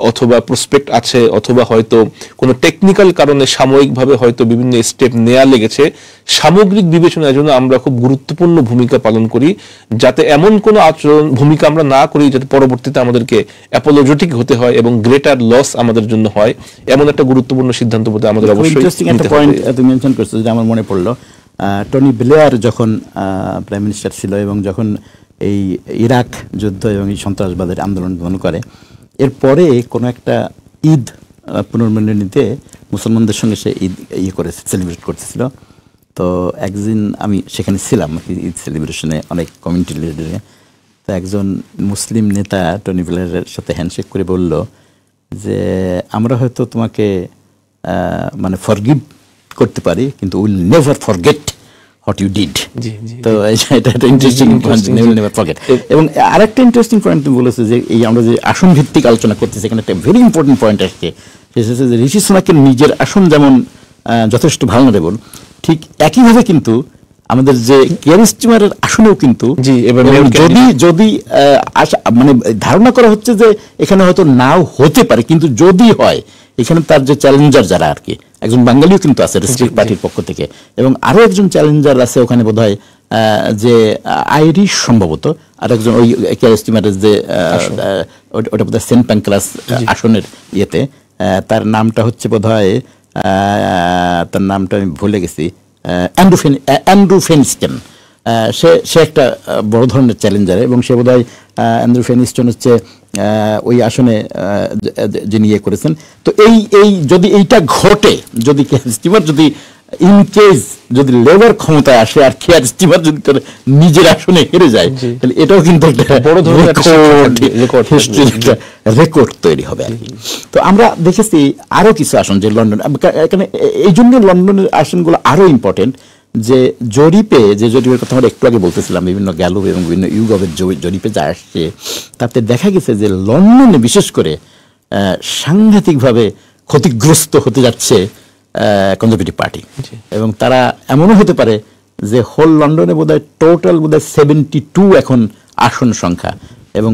অথবা প্রসপেক্ট আছে, অথবা হয়তো কোনো টেকনিক্যাল কারণে সাময়িকভাবে হয়তো বিভিন্ন স্টেপ নেওয়া লেগেছে, সামগ্রিক বিবেচনার জন্য আমরা খুব গুরুত্বপূর্ণ ভূমিকা পালন করি, যাতে এমন কোনো আচরণ ভূমিকা আমরা না করি যাতে পরবর্তীতে আমাদেরকে অ্যাপোলজেটিক হতে হয় এবং গ্রেটার লস আমাদের জন্য হয়। এমন একটা গুরুত্বপূর্ণ সিদ্ধান্ত বলতে আমাদের অবশ্যই একটা পয়েন্ট তুমি মেনশন করছো, যেটা আমার মনে পড়লো। টনি ব্লেয়ার যখন প্রাইম মিনিস্টার ছিল এবং যখন এই ইরাক যুদ্ধ এবং এই সন্ত্রাসবাদের আন্দোলন করে, এরপরে কোনো একটা ঈদ পুনর্মিলনীতে মুসলমানদের সঙ্গে সে ঈদ সেলিব্রেট করতেছিল। তো একদিন আমি সেখানে ছিলাম ঈদ সেলিব্রেশনে, অনেক কমিউনিটি লিডারে। তো একজন মুসলিম নেতা টনি ব্লেয়ারের সাথে হ্যান্ডশেক করে বলল যে আমরা হয়তো তোমাকে মানে ফরগিভ করতে পারি, কিন্তু will never forget what you did. তো এটা একটা ইন্টারেস্টিং পয়েন্ট, নেভার ফরগেট। এবং আরেকটা ইন্টারেস্টিং পয়েন্ট তুমি বলেছো যে এই আমরা যে আসন ভিত্তিক আলোচনা করতেছি, এখানে একটা ভেরি ইম্পর্টেন্ট পয়েন্ট আসছে, সেটা হচ্ছে যে ঋষি সুনাকের নিজের আসন যেমন যথেষ্ট ভালনারেবল, ঠিক একইভাবে কিন্তু আমাদের যে কেয়ার স্টিমারের আসনেও কিন্তু যদি মানে ধারণা করা হচ্ছে যে এখানে হয়তো নাও হতে পারে, কিন্তু যদি হয় এখানে তার যে চ্যালেঞ্জার যারা আর কি, একজন বাঙালিও কিন্তু আছে রেসপেক্ট পার্টির পক্ষ থেকে, এবং আরো একজন চ্যালেঞ্জার আছে ওখানে বোধহয় যে আইরিশ সম্ভবত, আর একজন ওই কেয়ার স্টিমারের যে ওটা বোধহয় সেন্ট প্যাঙ্করাস আসনের ইয়েতে, তার নামটা হচ্ছে বোধহয়, তার নামটা আমি ভুলে গেছি, অ্যান্ড্রু ফেনিস্টন। সে একটা বড় ধরনের চ্যালেঞ্জার, এবং সে বোধহয় অ্যান্ড্রু ফেনিস্টন হচ্ছে ওই আসনে যিনি ইয়ে করেছেন। তো এই যদি এইটা ঘটে, যদি কেয়ার স্টিমার যদি ইন কেস যদি লেবার ক্ষমতায় আসে আর কেয়ার স্টিমার যদি নিজের আসনে হেরে যায়, তাহলে এটাও কিন্তু একটা বড় ধরনের রেকর্ড তৈরি হবে আর কি। তো আমরা দেখেছি আরো কিছু আসন যে লন্ডন, এখানে এই জন্য লন্ডনের আসনগুলো আরো ইম্পর্টেন্ট, যে জরিপের কথা আমরা একটু আগে বলতেছিলাম, বিভিন্ন গ্যালোপ এবং বিভিন্ন ইউগভের জরিপে যা আসছে, তাতে দেখা গেছে যে লন্ডনে বিশেষ করে সাংঘাতিকভাবে ক্ষতিগ্রস্ত হতে যাচ্ছে কনজারভেটিভ পার্টি, এবং তারা এমনও হতে পারে যে হোল লন্ডনে বোধহয় টোটাল বোধহয় 72 এখন আসন সংখ্যা, এবং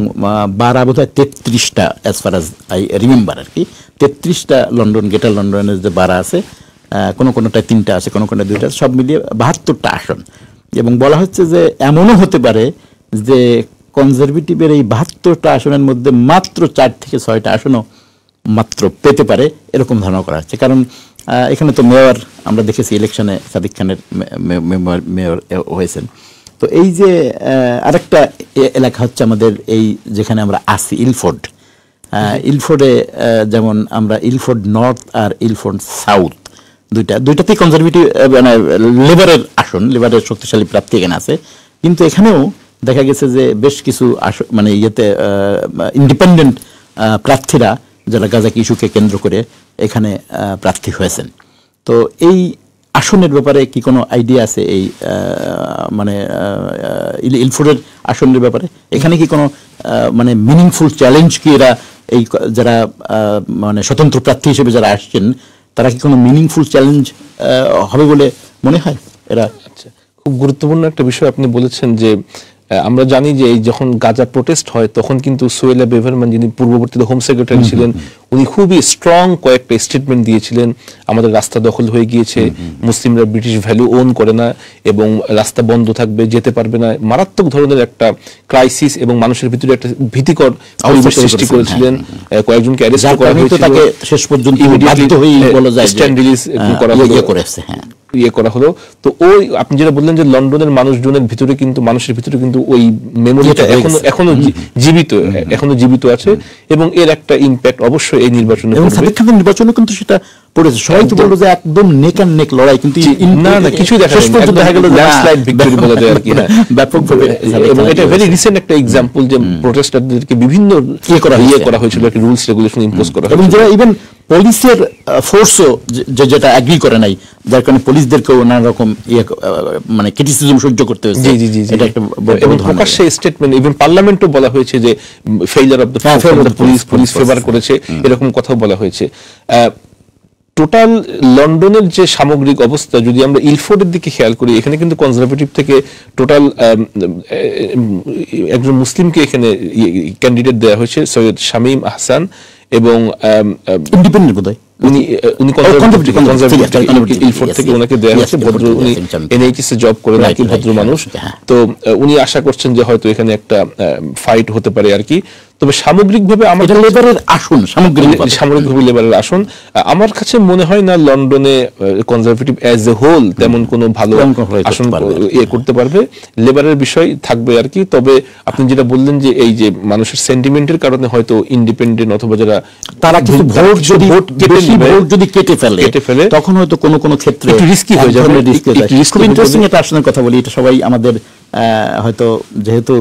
বারা বোধহয় 33টা as far as I remember আর কি, 33টা লন্ডন গ্রেটার লন্ডনের যে বারা আছে, কোনোটায় 3টা আছে, কোনোটায় 2টা, সব মিলিয়ে 72টা আসন। এবং বলা হচ্ছে যে এমনও হতে পারে যে কনজারভেটিভের এই 72টা আসনের মধ্যে মাত্র 4 থেকে 6টা আসনও মাত্র পেতে পারে, এরকম ধারণা করা হচ্ছে। কারণ এখানে তো মেয়র আমরা দেখেছি ইলেকশনে সাদিক খানের মেয়র হয়েছেন। তো এই যে আরেকটা এলাকা হচ্ছে আমাদের এই যেখানে আমরা আছি ইলফোর্ডে, যেমন আমরা ইলফোর্ড নর্থ আর ইলফোর্ড সাউথ দুইটাতেই কনজারভেটিভ মানে লেবারের আসন, লেবারের শক্তিশালী প্রার্থী এখানে আছে, কিন্তু এখানেও দেখা গেছে যে বেশ কিছু মানে ইয়েতে ইন্ডিপেন্ডেন্ট প্রার্থীরা যারা গাজাকি ইস্যুকে কেন্দ্র করে এখানে প্রার্থী হয়েছেন। তো এই আসনের ব্যাপারে কি কোনো আইডিয়া আছে, এই মানে ইলফোর্ডের আসনের ব্যাপারে? এখানে কি কোনো মানে মিনিংফুল চ্যালেঞ্জ কি এরা এই যারা মানে স্বতন্ত্র প্রার্থী হিসেবে যারা আসছেন, তারা কি কোনো মিনিংফুল চ্যালেঞ্জ হবে বলে মনে হয় এরা? আচ্ছা, খুব গুরুত্বপূর্ণ একটা বিষয় আপনি বলেছেন যে আমরা জানি যে যখন গাজা প্রোটেস্ট হয় তখন কিন্তু সুয়েলা বেভারম্যান, যিনি পূর্ববর্তীতে হোম সেক্রেটারি ছিলেন, উনি খুবই স্ট্রং কয়েকটা স্টেটমেন্ট দিয়েছিলেন, আমাদের রাস্তা দখল হয়ে গিয়েছে, মুসলিমরা ব্রিটিশ ভ্যালু ওন করে না এবং রাস্তা বন্ধ থাকবে, যেতে পারবে না, মারাত্মক ধরনের একটা ক্রাইসিস এবং মানুষের ভিতরে একটা ভীতিকর পরিবেশ সৃষ্টি করেছিলেন। কয়েকজনকে অ্যারেস্ট করা হয়েছিল, তাকে শেষ পর্যন্ত স্ট্যান্ড রিলিজ করা হলো। তো ওই আপনি যেটা বললেন যে লন্ডনের মানুষজনের ভিতরে কিন্তু মানুষের ভিতরে কিন্তু ওই মেমোরিটা এখনো জীবিত আছে, এবং এর একটা ইম্প্যাক্ট অবশ্যই এই নির্বাচনে কিন্তু সেটা পড়েছে। সবাই তো বললো যে একদম নেক অ্যান্ড নেক লড়াই, কিন্তু না কিছুই দেখা গেল ল্যান্ডস্লাইড ভিক্টরি বলা যায় আর কি। ব্যাপকভাবে, এবং এটা ভেরি রিসেন্ট একটা এক্সাম্পল যে প্রোটেস্টারদেরকে বিভিন্ন করা হয়েছিল, একটা রুলস রেগুলেশন ইম্পোজ করা হয়েছিল, এবং যারা ইভেন পুলিশের ফোর্সও যেটা এগ্রি করে নাই, যার কারণে পুলিশদেরকেও নানা রকম মানে ক্রিটিসিজম সহ্য করতে হয়েছে। এটা একটা এবং প্রকাশ্যে স্টেটমেন্ট, ইভেন পার্লামেন্টও বলা হয়েছে যে failure of the police favour করেছে, এরকম কথাও বলা হয়েছে। টোটাল লন্ডনের যে সামগ্রিক অবস্থা যদি আমরা ইলফোর্ডের দিকে খেয়াল করি, এখানে কিন্তু কনজারভেটিভ থেকে টোটাল একজন মুসলিমকে এখানে ক্যান্ডিডেট দেওয়া হয়েছে, সৈয়দ শামীম আহসান, এবং ইন্ডিপেন্ডেন্ট বোধহয় উনি ইলফোর্ড থেকে ওনাকে দেওয়া হয়েছে। ভদ্র, উনি এনএইচএস এ জব করেন, আর কি ভদ্র মানুষ। তো উনি আশা করছেন যে হয়তো এখানে একটা ফাইট হতে পারে আর কি। তবে সামগ্রিকভাবে আমাদের লেবারের আসন, সামগ্রিকভাবে লেবারের আসন আমার কাছে মনে হয় না লন্ডনে কনজারভেটিভ অ্যাজ এ হোল তেমন কোনো ভালো আসন করতে পারবে। লেবারের বিষয় থাকবে আর কি। তবে আপনি যেটা বললেন যে এই যে মানুষের সেন্টিমেন্টের কারণে হয়তো ইন্ডিপেন্ডেন্ট অথবা যারা তারা কিছু ভোট যদি কেটে ফেলে তখন হয়তো কোনো ক্ষেত্রে রিস্কি হয়ে যাবে। খুব ইন্টারেস্টিং একটা আসনের কথা বলি, এটা সবাই আমাদের হয়তো, যেহেতু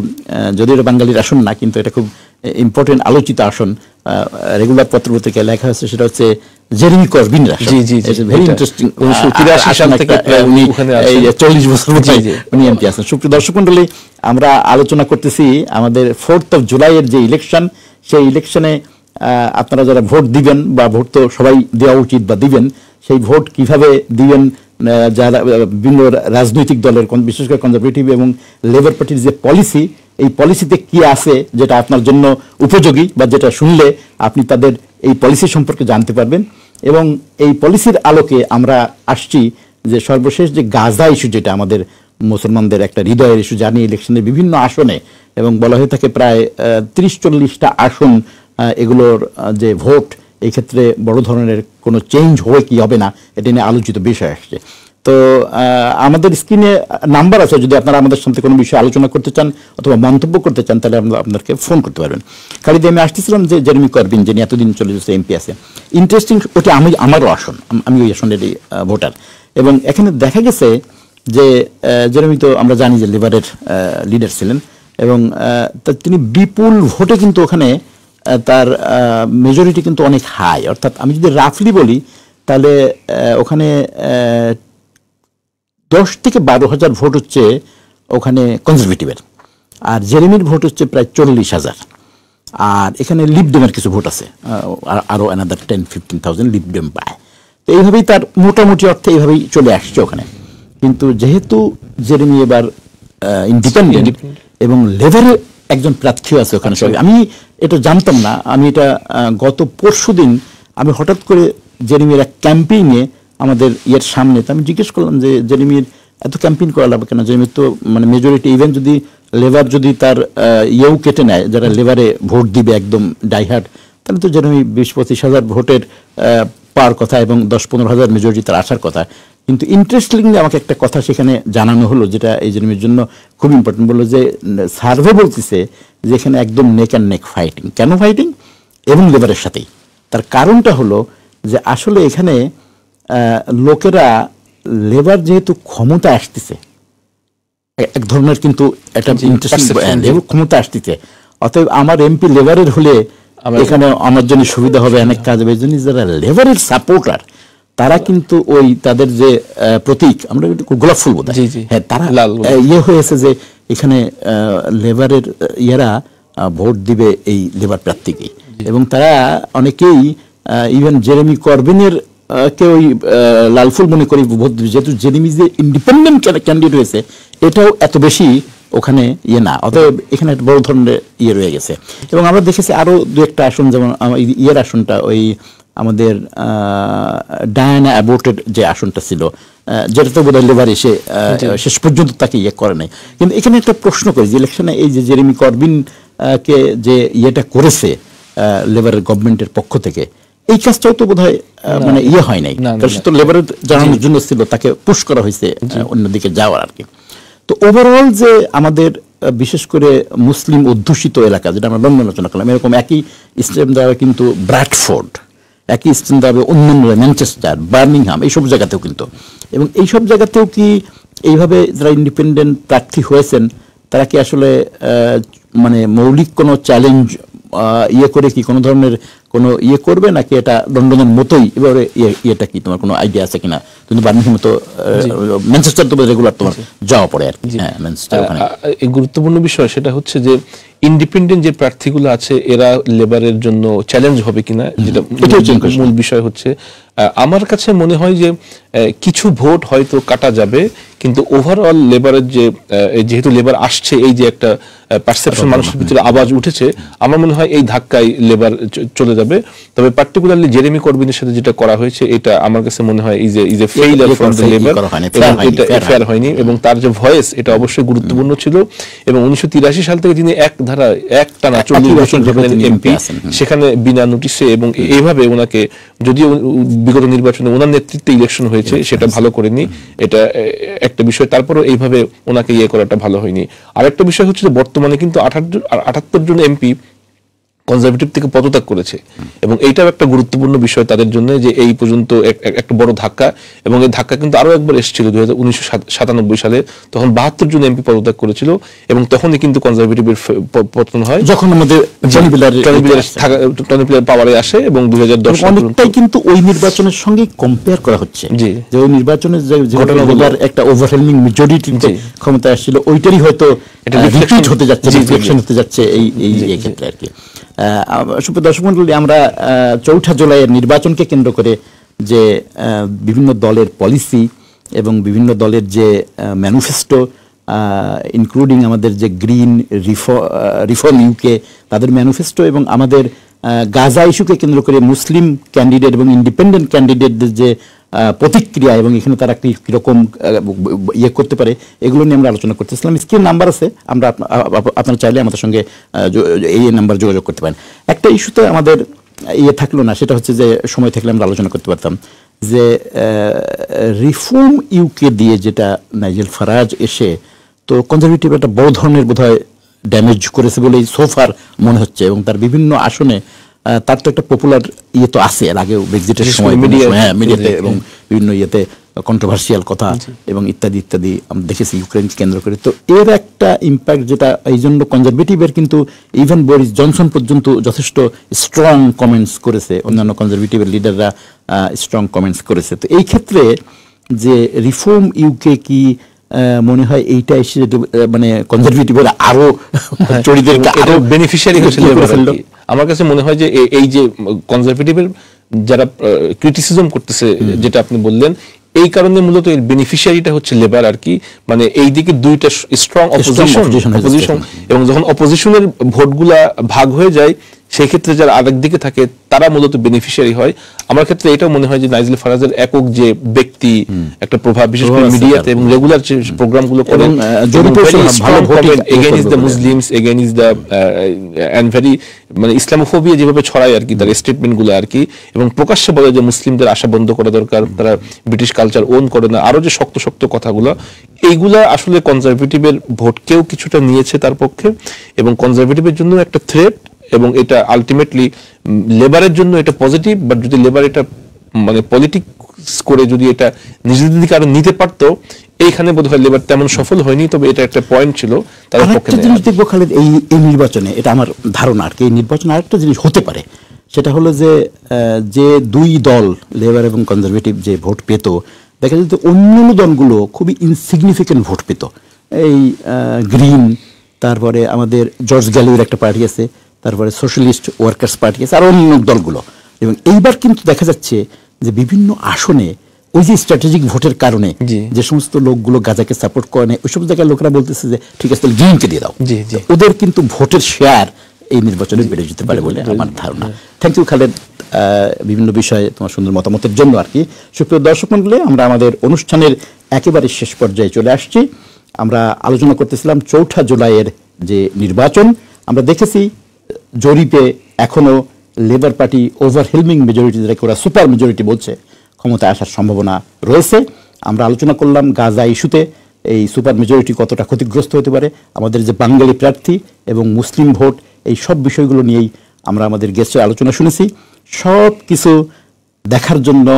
যদিও এটা বাঙালির আসন না, কিন্তু এটা খুব ইম্পর্টেন্ট আলোচিত আসন, রেগুলার পত্রপত্রিকায় লেখা হয়েছে, সেটা হচ্ছে জেরেমি করবিনের আসন। Very interesting. 1983 সাল থেকে উনি 40 বছর উনি এমপি আছেন। সুপ্রিয় দর্শক মণ্ডলী, আমরা আলোচনা করতেছি আমাদের 4th of জুলাইয়ের যে ইলেকশন, সেই ইলেকশনে আপনারা যারা ভোট দিবেন, বা ভোট তো সবাই দেওয়া উচিত বা দিবেন, সেই ভোট কিভাবে দিবেন, যারা বিভিন্ন রাজনৈতিক দলের, বিশেষ করে কনজারভেটিভ এবং লেবার পার্টির যে পলিসি, এই পলিসিতে কি আছে যেটা আপনার জন্য উপযোগী, বা যেটা শুনলে আপনি তাদের এই পলিসি সম্পর্কে জানতে পারবেন। এবং এই পলিসির আলোকে আমরা আসছি যে সর্বশেষ যে গাজা ইস্যু, যেটা আমাদের মুসলমানদের একটা হৃদয়ের ইস্যু, জানি ইলেকশনের বিভিন্ন আসনে, এবং বলা হয়ে থাকে প্রায় 30-40টা আসন, এগুলোর যে ভোট, এই ক্ষেত্রে বড় ধরনের কোনো চেঞ্জ হবে কি হবে না, এটা নিয়ে আলোচিত বিষয় আসছে। তো আমাদের স্ক্রিনে নাম্বার আছে, যদি আপনারা আমাদের সাথে কোনো বিষয়ে আলোচনা করতে চান অথবা মন্তব্য করতে চান, তাহলে আপনাদেরকে ফোন করতে পারবেন। খালিদ, আমি আসতেছিলাম যে জেরেমি করবিন, যিনি এতদিন চলে যাচ্ছে এমপি আছে, ইন্টারেস্টিং, ওটা আমারও আসন, আমি ওই আসনেরই ভোটার। এবং এখানে দেখা গেছে যে জেরেমি তো আমরা জানি যে লেবারের লিডার ছিলেন, এবং তিনি বিপুল ভোটে কিন্তু ওখানে তার মেজরিটি কিন্তু অনেক হাই। অর্থাৎ আমি যদি রাফলি বলি, তাহলে ওখানে 10 থেকে 12,000 ভোট হচ্ছে ওখানে কনজারভেটিভের, আর জেরেমির ভোট হচ্ছে প্রায় 40,000। আর এখানে লিবডেমের কিছু ভোট আছে, আরও অ্যানাদার 10-15,000 লিবডেম পায়। তো এইভাবেই তার মোটামুটি অর্থে এইভাবেই চলে আসছে ওখানে। কিন্তু যেহেতু জেরেমি এবার ইন্ডিপেন্ডেন্ট এবং লেবারের একজন প্রার্থীও আছে ওখানে, আমি এটা জানতাম না। আমি এটা গত পরশুদিন আমি হঠাৎ করে জেরেমির এক ক্যাম্পেইনে আমাদের ইয়ের সামনে, তো আমি জিজ্ঞেস করলাম যে জেরেমির এত ক্যাম্পেইন করা লাগবে কেন, জেরেমির তো মানে মেজরিটি, ইভেন যদি লেবার যদি তার ইয়েও কেটে নেয়, যারা লেবারে ভোট দিবে একদম ডাইহার্ড, তাহলে তো জেরেমি 20-25,000 ভোটের পাওয়ার কথা, এবং 10-15,000 মেজরিটি তার আসার কথা। কিন্তু ইন্টারেস্টিংলি আমাকে একটা কথা সেখানে জানানো হলো, যেটা এই জেরেমির জন্য খুব ইম্পর্টেন্ট। বললো যে সার্ভে বলতেছে যে এখানে একদম নেক অ্যান্ড নেক ফাইটিং। কেন ফাইটিং? এবং লেবারের সাথেই। তার কারণটা হলো যে আসলে এখানে লোকেরা, লেবার যেহেতু ক্ষমতা আসতেছে, এক ধরনের কিন্তু একটা ক্ষমতা আসতেছে, অতএব আমার এমপি লেবারের হলে এখানে আমার জন্য সুবিধা হবে, অনেক কাজ হবে। এই জন্য যারা লেবারের সাপোর্টার, তারা কিন্তু ওই তাদের যে প্রতীক, আমরা গোলাপ ফুল বোধ, হ্যাঁ, তারা ইয়ে হয়েছে যে এখানে লেবারের ইয়েরা ভোট দিবে এই লেবার প্রার্থীকে। এবং তারা অনেকেই ইভেন জেরেমি করবিনের কে ওই লালফুল মনে করি ভোট দিবে, যেহেতু জেরেমি যে ইন্ডিপেন্ডেন্ট ক্যান্ডিডেট হয়েছে, এটাও এত বেশি ওখানে ইয়ে না। অতএব এখানে একটা বড় ধরনের ইয়ে রয়ে গেছে। এবং আমরা দেখেছি আরো দু একটা আসন, যেমন ইয়ের আসনটা, ওই আমাদের ডায়ানা অ্যাবোর্টের যে আসনটা ছিল, যেটা তো বোধহয় লেবার এসে শেষ পর্যন্ত তাকে ইয়ে করে নাই। কিন্তু এখানে একটা প্রশ্ন করি যে ইলেকশনে এই যে জেরেমি করবিন কে যে ইয়েটা করেছে লেবারের গভর্নমেন্টের পক্ষ থেকে, এই কাজটাও তো বোধহয় মানে ইয়ে হয় নাই, সে তো লেবারের জানানোর জন্য ছিল, তাকে পুশ করা হয়েছে অন্যদিকে যাওয়ার আর কি। তো ওভারঅল যে আমাদের বিশেষ করে মুসলিম অধ্যুষিত এলাকা, যেটা আমরা লন্ডন আলোচনা করলাম, এরকম একই স্টেম দেওয়া কিন্তু ব্র্যাডফোর্ড, একই স্টেম দেওয়া অন্যান্য ম্যানচেস্টার, বার্মিংহাম, এইসব জায়গাতেও কিন্তু। এবং এইসব জায়গাতেও কি এইভাবে যারা ইন্ডিপেন্ডেন্ট প্রার্থী হয়েছেন, তারা কি আসলে মানে মৌলিক কোনো চ্যালেঞ্জ ইয়ে করে কি কোনো ধরনের কোনো ইয়ে করবে, নাকি এটা লন্ডনের মতোই? এবারে ইয়েটা কি, তোমার কোনো আইডিয়া আছে কিনা? তুমি বার্মিংহাম তো, ম্যানচেস্টার তো রেগুলার তোমার যাওয়া পড়ে আর কি। হ্যাঁ, ম্যানচেস্টার ওখানে এই গুরুত্বপূর্ণ বিষয় সেটা হচ্ছে যে ইন্ডিপেন্ডেন্ট যে প্রার্থীগুলো আছে, এরা লেবারের জন্য চ্যালেঞ্জ হবে কিনা, যেটা মূল বিষয় হচ্ছে। আমার কাছে মনে হয় যে কিছু ভোট হয়তো কাটা যাবে, কিন্তু ওভারঅল লেবারের যে যেহেতু লেবার আসছে, এই যে একটা পারসেপশন মানুষের ভিতরে আওয়াজ উঠেছে, আমার মনে হয় এই ধাক্কায় লেবার চলে যাবে। তবে পার্টিকুলারলি জেরেমি করবিনের সাথে যেটা করা হয়েছে, এটা আমার কাছে মনে হয় is a failure from the labour, এটা ফেয়ার হয়নি। এবং তার যে ভয়েস, এটা অবশ্যই গুরুত্বপূর্ণ ছিল। এবং 1983 সাল থেকে তিনি একটানা 40 বছর এমপি, সেখানে বিনা নোটিশে এবং এইভাবে ওনাকে, যদিও বিগত নির্বাচনে ওনার নেতৃত্বে ইলেকশন হয়েছে, সেটা ভালো করেনি, এটা একটা বিষয়। তারপরেও এইভাবে ওনাকে করাটা ভালো হয়নি। আরেকটা বিষয় হচ্ছে যে বর্তমানে কিন্তু 78 জন এমপি কনজারভেটিভ থেকে পদত্যাগ করেছে, এবং এইটাও একটা গুরুত্বপূর্ণ বিষয় তাদের জন্য, যে এই পর্যন্ত একটা বড় ধাক্কা। এবং এই ধাক্কা কিন্তু আরো একবার এসেছিল 1997 সালে, তখন 72 জন এমপি পদত্যাগ করেছিল, এবং তখনই কিন্তু কনজারভেটিভের পতন হয়, যখন আমাদের টনি ব্লেয়ার পাওয়ারে আসে। এবং 2010 অনেকটাই কিন্তু ওই নির্বাচনের সঙ্গে কম্পেয়ার করা হচ্ছে, যে ওই নির্বাচনের যে ঘটনাগুলোর একটা ওভারওয়েলমিং মেজরিটিতে ক্ষমতা আসছিল, ওইটারই হয়তো এটা রিপিট হতে যাচ্ছে, রিফ্লেকশন হতে যাচ্ছে এই ক্ষেত্রে আর কি। সুপ্রিয় দর্শক মণ্ডলী, আমরা 4 জুলাইয়ের নির্বাচনকে কেন্দ্র করে যে বিভিন্ন দলের পলিসি এবং বিভিন্ন দলের যে ম্যানিফেস্টো, ইনক্লুডিং আমাদের যে গ্রিন রিফর্ম ইউকে তাদের ম্যানিফেস্টো, এবং আমাদের গাজা ইস্যুকে কেন্দ্র করে মুসলিম ক্যান্ডিডেট এবং ইন্ডিপেন্ডেন্ট ক্যান্ডিডেটদের যে প্রতিক্রিয়া, এবং এখানে তারা কীরকম করতে পারে, এগুলো নিয়ে আমরা আলোচনা করতেছিলাম। স্ক্রিন নাম্বার আছে, আমরা আপনারা চাইলে আমাদের সঙ্গে এই নাম্বার যোগাযোগ করতে পারেন। একটা ইস্যুতে আমাদের থাকলো না, সেটা হচ্ছে যে সময় থাকলে আমরা আলোচনা করতে পারতাম, যে রিফর্ম ইউকে দিয়ে যেটা নাইজেল ফারাজ এসে, তো কনজারভেটিভ একটা বড় ধরনের বোধহয় ড্যামেজ করেছে বলেই সোফার মনে হচ্ছে। এবং তার বিভিন্ন আসনে তার তো একটা পপুলার তো আছে, এর আগেও ব্রেক্সিটের সময় মিডিয়াতে এবং বিভিন্ন কন্ট্রোভার্সিয়াল কথা এবং ইত্যাদি ইত্যাদি আমরা দেখেছি ইউক্রেনকে কেন্দ্র করে। তো এর একটা ইম্প্যাক্ট, যেটা এই জন্য কনজারভেটিভের কিন্তু ইভেন বরিস জনসন পর্যন্ত যথেষ্ট স্ট্রং কমেন্টস করেছে, অন্যান্য কনজারভেটিভের লিডাররা স্ট্রং কমেন্টস করেছে। তো এই ক্ষেত্রে যে রিফর্ম ইউকে কি মনে হয় এইটা এসে মানে কনজারভেটিভের আরো চরিত্রকে আরো বেনিফিশিয়ারি হয়েছিল? আমার কাছে মনে হয় যে এই যে কনজারভেটিভের যারা ক্রিটিসিজম করতেছে, যেটা আপনি বললেন, এই কারণে মূলত এর বেনিফিশিয়ারিটা হচ্ছে লেবার আর কি। মানে এই দিকে দুইটা স্ট্রং অপোজিশন, এবং যখন অপোজিশনের ভোটগুলা ভাগ হয়ে যায়, সেই ক্ষেত্রে যারা আরেক দিকে থাকে তারা মূলত বেনিফিশিয়ারি হয়। আমার ক্ষেত্রে এটাও মনে হয় যে নাইজেল ফারাজের একক যে ব্যক্তি একটা প্রভাব, বিশেষ করে মিডিয়াতে এবং রেগুলার যে প্রোগ্রামগুলো করেন, against the Muslims, against the end very মানে ইসলামোফোবিয়া যেভাবে ছড়ায় আর কি, তার স্টেটমেন্টগুলো আর কি, এবং প্রকাশ্যে বলে যে মুসলিমদের আশা বন্ধ করা দরকার, তারা ব্রিটিশ কালচার ওন করে না, আরো যে শক্ত শক্ত কথাগুলো, এইগুলা আসলে কনজারভেটিভের ভোটকেও কিছুটা নিয়েছে তার পক্ষে, এবং কনজারভেটিভের জন্য একটা থ্রেট, এবং এটা আলটিমেটলি লেবারের জন্য এটা পজিটিভ। বাট যদি লেবার এটা মানে পলিটিক্স করে যদি এটা নিজেদের দিকে আরো নিতে পারতো, এইখানে বোধহয় লেবার তেমন সফল হয়নি। তবে এটা একটা পয়েন্ট ছিল তাদের পক্ষে। একটা জিনিস দেখবো খালেদ, এই নির্বাচনে, এটা আমার ধারণা আর কি, এই নির্বাচনে আরেকটা জিনিস হতে পারে, সেটা হলো যে দুই দল লেবার এবং কনজারভেটিভ যে ভোট পেত, দেখা যেত অন্যান্য দলগুলো খুবই ইনসিগনিফিকেন্ট ভোট পেত। এই গ্রিন, তারপরে আমাদের জর্জ গ্যালোয়ের একটা পার্টি আছে, তারপরে সোশ্যালিস্ট ওয়ার্কার্স পার্টি আছে, আর অন্য দলগুলো। এবং এইবার কিন্তু দেখা যাচ্ছে যে বিভিন্ন আসনে ওই যে স্ট্র্যাটেজিক ভোটের কারণে যে সমস্ত লোকগুলো গাজাকে সাপোর্ট করে না, ওই সব জায়গায় লোকেরা বলতেছে যে ঠিক আছে, গ্রিনকে দিয়ে দাও। ওদের কিন্তু ভোটের শেয়ার এই নির্বাচনে বেড়ে যেতে পারে বলে আমার ধারণা। থ্যাংক ইউ খালেদ, বিভিন্ন বিষয়ে তোমার সুন্দর মতামতের জন্য আর কি। সুপ্রিয় দর্শক মণ্ডলী, আমরা আমাদের অনুষ্ঠানের একেবারে শেষ পর্যায়ে চলে আসছি। আমরা আলোচনা করতেছিলাম 4 জুলাইয়ের যে নির্বাচন। আমরা দেখেছি জরিপে এখনো লেবার পার্টি ওভারহেলমিং মেজরিটি, যেটাকে ওরা সুপার মেজরিটি বলছে, ক্ষমতায় আসার সম্ভাবনা রয়েছে। আমরা আলোচনা করলাম গাজা ইস্যুতে এই সুপার মেজরিটি কতটা ক্ষতিগ্রস্ত হতে পারে, আমাদের যে বাঙালি প্রার্থী এবং মুসলিম ভোট, এই সব বিষয়গুলো নিয়েই আমরা আমাদের গেস্টের আলোচনা শুনেছি। সব কিছু দেখার জন্য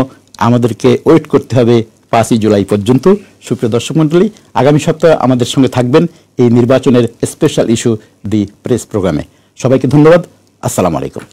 আমাদেরকে ওয়েট করতে হবে 5 জুলাই পর্যন্ত। সুপ্রিয় দর্শক মণ্ডলী, আগামী সপ্তাহে আমাদের সঙ্গে থাকবেন এই নির্বাচনের স্পেশাল ইস্যু দি প্রেস প্রোগ্রামে। সবাইকে ধন্যবাদ। আসসালামু আলাইকুম।